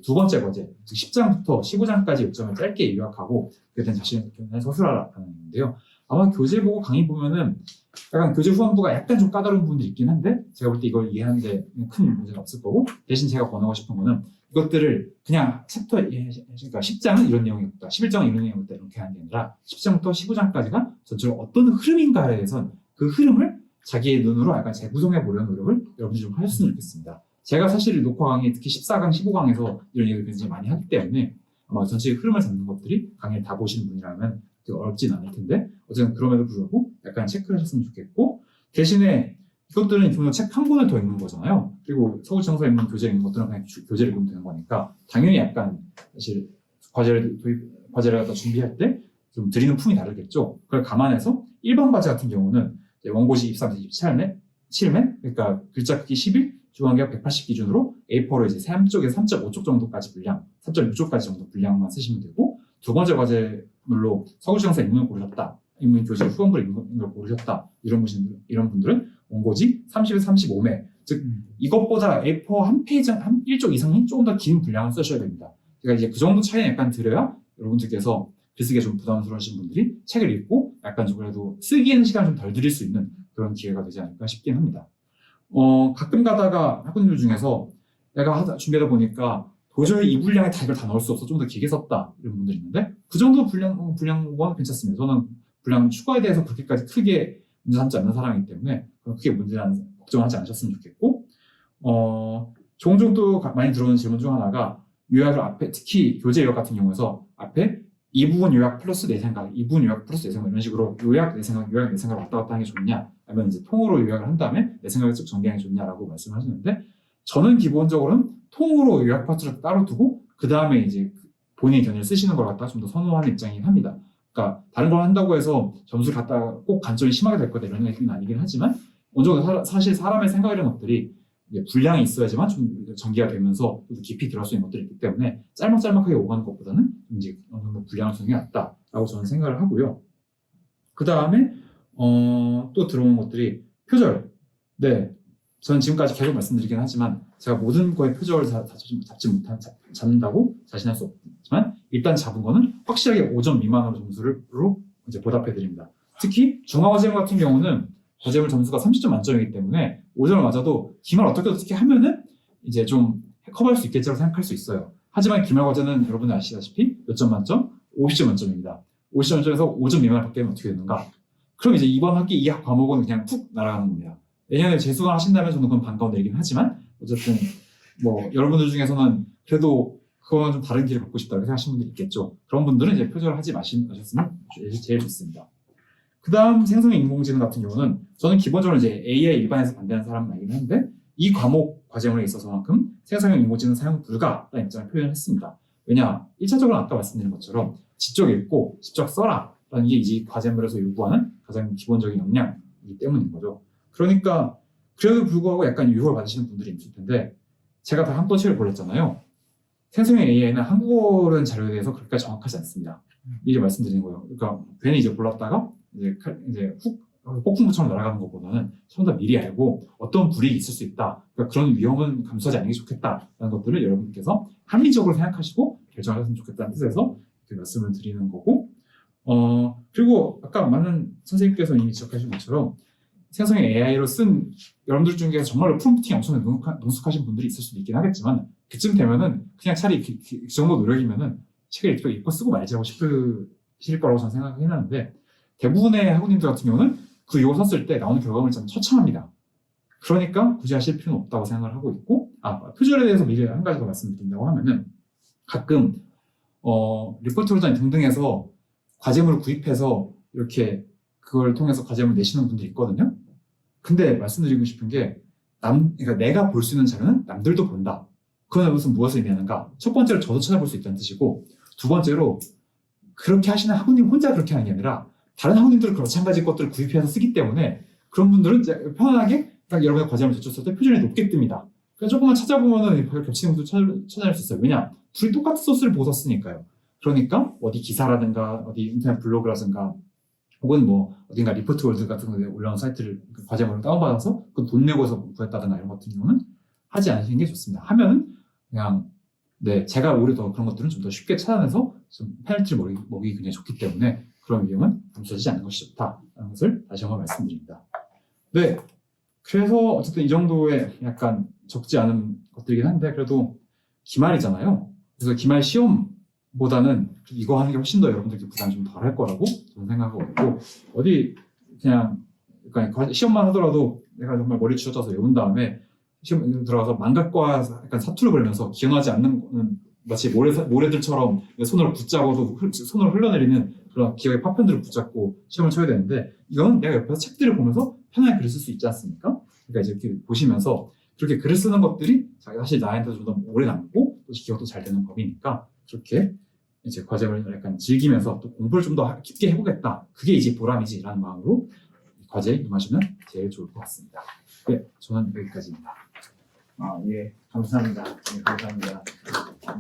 두 번째 과제 10장부터 15장까지 요점을 짧게 요약하고 그에 대한 자신의 서술하라는 건데요. 아마 교재 보고 강의 보면은 약간 교재 후반부가 약간 좀 까다로운 부분들이 있긴 한데 제가 볼 때 이걸 이해하는데 큰 문제는 없을 거고 대신 제가 권하고 싶은 거는 이것들을 그냥 챕터 그러니까 10장은 이런 내용이었다 11장은 이런 내용이었다 이렇게 하는 게 아니라 10장부터 15장까지가 전체로 어떤 흐름인가에 대해서 그 흐름을 자기의 눈으로 약간 재구성해 보려는 노력을 여러분들이 좀 하셨으면 좋겠습니다. 제가 사실 녹화 강의 특히 14강, 15강에서 이런 얘기를 굉장히 많이 하기 때문에 아마 전체의 흐름을 잡는 것들이 강의를 다 보시는 분이라면 어렵진 않을 텐데 어쨌든 그럼에도 불구하고 약간 체크를 하셨으면 좋겠고 대신에 이것들은 기본적으로 책 한 권을 더 읽는 거잖아요. 그리고 서울청소에 있는 교재에 있는 것들은 그냥 교재를 보면 되는 거니까 당연히 약간 사실 과제를 갖다 준비할 때 좀 드리는 품이 다르겠죠. 그걸 감안해서 1번 과제 같은 경우는 원고지 23, 27맨 그러니까 글자 크기 11, 중앙격 180 기준으로 A4로 이제 3쪽에서 3.5쪽 정도까지 분량, 3.6쪽까지 정도 분량만 쓰시면 되고 두 번째 과제물로 서울시청사 인문을 고르셨다. 인문 교재 후원글 읽는 걸 고르셨다. 이런 분들은 원고지 30에서 35매. 즉, 이것보다 A4 한 페이지, 한 1쪽 이상이 조금 더 긴 분량을 쓰셔야 됩니다. 그러니까 이제 그 정도 차이는 약간 들어야 여러분들께서 글쓰기가 좀 부담스러우신 분들이 책을 읽고 약간 좀 그래도 쓰기에는 시간을 좀 덜 들일 수 있는 그런 기회가 되지 않을까 싶긴 합니다. 가끔 가다가 학부모님들 중에서 내가 준비하다 보니까 도저히 이 분량에 다 이걸 다 넣을 수 없어. 좀 더 길게 썼다. 이런 분들이 있는데 그 정도 분량은 괜찮습니다. 저는 분량 추가에 대해서 그렇게까지 크게 문제 삼지 않는 사람이기 때문에 크게 걱정하지 않으셨으면 좋겠고, 종종 또 많이 들어오는 질문 중 하나가 요약을 앞에, 특히 교재 요약 같은 경우에서 앞에 이 부분 요약 플러스 내 생각, 이 부분 요약 플러스 내 생각 이런 식으로 요약 내 생각, 요약 내 생각을 왔다 갔다 하는 게 좋냐, 아니면 이제 통으로 요약을 한 다음에 내 생각을 쭉 전개하는 게 좋냐라고 말씀하시는데, 저는 기본적으로는 통으로 요약 파트를 따로 두고 그 다음에 이제 본인의 견해를 쓰시는 걸 갖다가 좀 더 선호하는 입장이긴 합니다. 그러니까 다른 걸 한다고 해서 점수를 갖다가 꼭 간절히 심하게 될 거다 이런 얘기는 아니긴 하지만 어느 정도 사실 사람의 생각이라는 것들이 이제 분량이 있어야지만 좀 전개가 되면서 또 깊이 들어갈 수 있는 것들이 있기 때문에 짤막짤막하게 오가는 것보다는 이제 어느 정도 분량을 주는 게 낫다라고 저는 생각을 하고요. 그 다음에 또 들어오는 것들이 표절. 네, 저는 지금까지 계속 말씀드리긴 하지만 제가 모든 거에 표절을 잡는다고 자신할 수 없지만 일단 잡은 거는 확실하게 5점 미만으로 점수로 이제 보답해 드립니다. 특히 중앙과제물 같은 경우는 과제물 점수가 30점 만점이기 때문에 5점을 맞아도 기말 어떻게 하면은 이제 좀 커버할 수 있겠지라고 생각할 수 있어요. 하지만 기말 과제는 여러분들 아시다시피 몇 점 만점? 50점 만점입니다. 50점 만점에서 5점 미만을 받게 되면 어떻게 되는가? 그럼 이제 이번 학기 이 과목은 그냥 푹 날아가는 겁니다. 내년에 재수강 하신다면 저는 그건 반가운 일이긴 하지만 어쨌든 뭐 여러분들 중에서는 그래도 그거는 좀 다른 길을 걷고 싶다고 생각하시는 분들이 있겠죠. 그런 분들은 이제 표절을 하지 마셨으면 제일 좋습니다. 그 다음 생성형 인공지능 같은 경우는 저는 기본적으로 이제 AI 일반에서 반대하는 사람은 아니긴 한데 이 과목 과제물에 있어서만큼 생성형 인공지능 사용 불가라는 입장을 표현했습니다. 왜냐? 1차적으로 아까 말씀드린 것처럼 직접 읽고 직접 써라 라는 게 이 과제물에서 요구하는 가장 기본적인 역량이기 때문인 거죠. 그러니까 그래도 불구하고 약간 유혹을 받으시는 분들이 있을 텐데 제가 다 한꺼 책을 골랐잖아요. 생성형 AI는 한국어라는 자료에 대해서 그렇게까지 정확하지 않습니다. 미리 말씀드리는 거예요. 그러니까 괜히 이제 골랐다가 이제 훅 폭풍부처럼 날아가는 것보다는 처음부터 미리 알고 어떤 불이익이 있을 수 있다. 그러니까 그런 위험은 감수하지 않는 게 좋겠다라는 것들을 여러분께서 합리적으로 생각하시고 결정하셨으면 좋겠다는 뜻에서 이렇게 말씀을 드리는 거고, 그리고 아까 많은 선생님께서 이미 지적하신 것처럼 생성형 AI로 쓴 여러분들 중에서 정말로 프롬프팅이 엄청 능숙하신 분들이 있을 수도 있긴 하겠지만 그쯤 되면은 그냥 차라리 그 정도 노력이면은 책을 읽고 쓰고 말지라고 싶으실 거라고 저는 생각해놨는데 대부분의 학우님들 같은 경우는 그 요거 썼을 때 나오는 결과물이 참 처참합니다. 그러니까 굳이 하실 필요는 없다고 생각을 하고 있고, 표절에 대해서 미리 한 가지 더 말씀드린다고 하면은 가끔 리포트로전 등등에서 과제물을 구입해서 이렇게 그걸 통해서 과제물 내시는 분들이 있거든요. 근데 말씀드리고 싶은 게 그러니까 내가 볼 수 있는 자료는 남들도 본다. 그건 무엇을 의미하는가? 첫 번째로 저도 찾아볼 수 있다는 뜻이고, 두 번째로 그렇게 하시는 학우님 혼자 그렇게 하는 게 아니라 다른 학우님들 마찬가지 것들을 구입해서 쓰기 때문에 그런 분들은 이제 편안하게 딱 여러분의 과제를 제출했을 때 표준이 높게 뜹니다. 그래서 조금만 찾아보면은 겹치는 것도 찾아낼 수 있어요. 왜냐? 둘이 똑같은 소스를 보고 썼으니까요. 그러니까 어디 기사라든가 어디 인터넷 블로그라든가 혹은 뭐 어딘가 리포트 월드 같은 거에 올라온 사이트를 과제물을 다운받아서 그 돈 내고서 구했다든가 이런 것 같은 경우는 하지 않으시는 게 좋습니다. 하면은 그냥 제가 오히려 더 그런 것들은 좀 더 쉽게 찾아내서 좀 페널티를 먹이기 굉장히 좋기 때문에 그런 위험은 감수하지 않는 것이 좋다라는 것을 다시 한번 말씀드립니다. 네, 그래서 어쨌든 이 정도의 약간 적지 않은 것들이긴 한데 그래도 기말이잖아요. 그래서 기말 시험보다는 이거 하는 게 훨씬 더 여러분들께 부담이 좀 덜 할 거라고 저는 생각하고 있고, 어디 그냥 그러니까 시험만 하더라도 내가 정말 머리 쥐어짜서 외운 다음에 시험 들어가서 망각과 약간 사투를 벌면서 기억나지 않는 거는 마치 모래들처럼 손으로 붙잡아도 손으로 흘러내리는 그런 기억의 파편들을 붙잡고 시험을 쳐야 되는데, 이건 내가 옆에서 책들을 보면서 편하게 글을 쓸 수 있지 않습니까? 그러니까 이제 이렇게 보시면서 그렇게 글을 쓰는 것들이 사실 나한테 좀 더 오래 남고 또 기억도 잘 되는 법이니까 그렇게 이제 과제를 약간 즐기면서 또 공부를 좀 더 깊게 해보겠다. 그게 이제 보람이지라는 마음으로 과제에 임하시면 제일 좋을 것 같습니다. 네, 저는 여기까지입니다. 예, 감사합니다. 예, 감사합니다.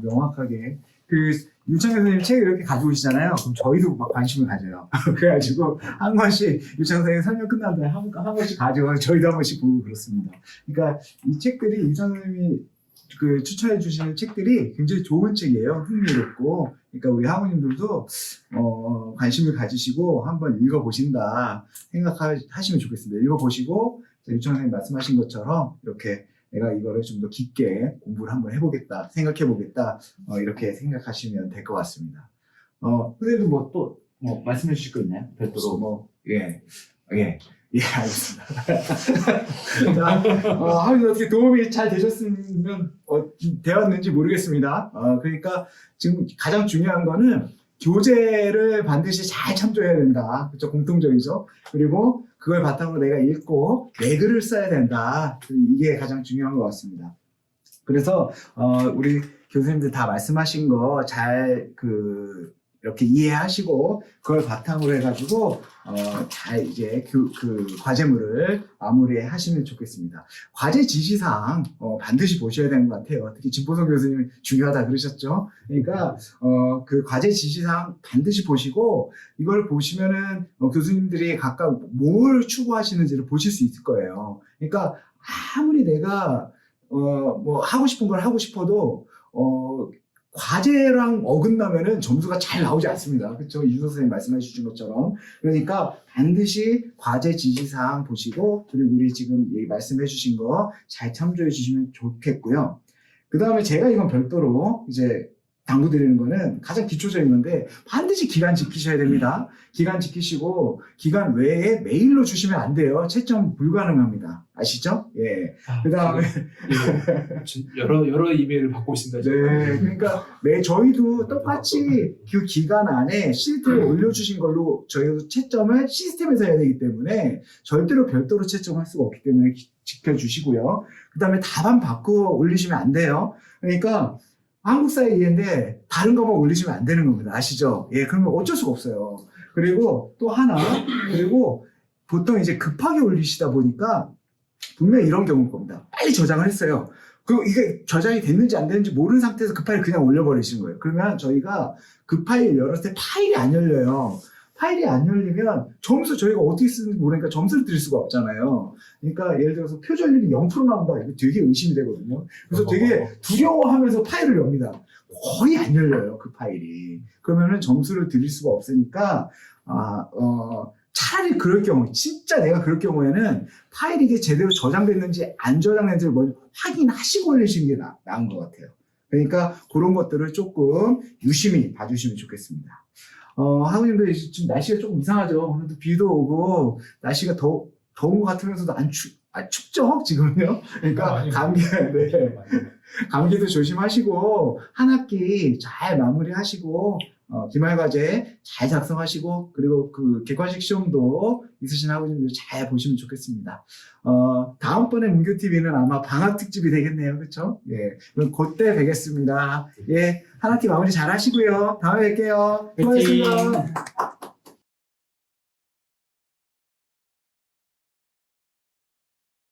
명확하게. 유창현 선생님 책을 이렇게 가지고 오시잖아요. 그럼 저희도 막 관심을 가져요. 그래가지고 한 권씩 유창현 선생님 설명 끝난 다음에 한 권씩 가져와서 저희도 한 번씩 보고 그렇습니다. 그러니까 이 책들이 유창현 선생님이 추천해 주시는 책들이 굉장히 좋은 책이에요. 흥미롭고. 그러니까 우리 학우님들도 관심을 가지시고 한번 읽어보신다 생각하시면 좋겠습니다. 읽어보시고 유창현 선생님 말씀하신 것처럼 이렇게 내가 이거를 좀 더 깊게 공부를 한번 해보겠다, 생각해보겠다, 이렇게 생각하시면 될 것 같습니다. 선생님도 뭐 또 뭐 말씀해 주실 거 있나요? 별도로 뭐 예. 알겠습니다. 자, 하루는 어떻게 도움이 잘 되셨으면 되었는지 모르겠습니다. 그러니까 지금 가장 중요한 거는 교재를 반드시 잘 참조해야 된다. 그렇죠? 공통적이죠. 그리고 그걸 바탕으로 내가 읽고 내 글을 써야 된다. 이게 가장 중요한 것 같습니다. 그래서 우리 교수님들 다 말씀하신 거 잘 이렇게 이해하시고 그걸 바탕으로 해가지고 잘 이제 그 과제물을 마무리하시면 좋겠습니다. 과제 지시사항 반드시 보셔야 되는 것 같아요. 특히 진보성 교수님 중요하다 그러셨죠. 그러니까 그 과제 지시사항 반드시 보시고 이걸 보시면은 교수님들이 각각 뭘 추구하시는지를 보실 수 있을 거예요. 그러니까 아무리 내가 뭐 하고 싶은 걸 하고 싶어도 과제랑 어긋나면은 점수가 잘 나오지 않습니다. 그렇죠? 이준석 선생님 말씀해 주신 것처럼. 그러니까 반드시 과제 지시사항 보시고 그리고 우리 지금 말씀해 주신 거 잘 참조해 주시면 좋겠고요. 그 다음에 제가 이건 별도로 이제 당부드리는 거는 가장 기초적인 건데 반드시 기간 지키셔야 됩니다. 기간 지키시고 기간 외에 메일로 주시면 안 돼요. 채점 불가능합니다. 아시죠? 예. 그 다음에 여러 이메일을 받고 있습니다. 지금. 네, 그러니까 저희도 똑같이 그 기간 안에 시스템에 올려주신 걸로 저희도 채점을 시스템에서 해야 되기 때문에 절대로 별도로 채점할 수가 없기 때문에 지켜주시고요. 그 다음에 답안 바꾸어 올리시면 안 돼요. 그러니까 한국사의 이해인데 다른 것만 올리시면 안 되는 겁니다. 아시죠? 예, 그러면 어쩔 수가 없어요. 그리고 또 하나, 그리고 보통 이제 급하게 올리시다 보니까 분명히 이런 경우일 겁니다. 빨리 저장을 했어요. 그리고 이게 저장이 됐는지 안 됐는지 모르는 상태에서 그 파일을 그냥 올려버리시는 거예요. 그러면 저희가 그 파일 열었을 때 파일이 안 열려요. 파일이 안 열리면 점수 저희가 어떻게 쓰는지 모르니까 점수를 드릴 수가 없잖아요. 그러니까 예를 들어서 표절률이 0% 나온다. 이거 되게 의심이 되거든요. 그래서 되게 두려워하면서 파일을 엽니다. 거의 안 열려요, 그 파일이. 그러면은 점수를 드릴 수가 없으니까, 차라리 그럴 경우, 진짜 내가 그럴 경우에는 파일이 이게 제대로 저장됐는지 안 저장됐는지를 먼저 확인하시고 올리시는 게 나은 것 같아요. 그러니까 그런 것들을 조금 유심히 봐주시면 좋겠습니다. 학우님들 지금 날씨가 조금 이상하죠. 오늘도 비도 오고, 날씨가 더운 것 같으면서도 춥죠? 지금요? 그러니까 감기도 조심하시고, 한 학기 잘 마무리하시고, 기말과제 잘 작성하시고, 그리고 그 객관식 시험도 있으신 학우님들 잘 보시면 좋겠습니다. 다음번에 문교TV는 아마 방학 특집이 되겠네요. 그쵸? 예. 그럼 그때 뵙겠습니다. 예. 한 학기 마무리 잘 하시고요. 다음에 뵐게요. 수고하셨습니다.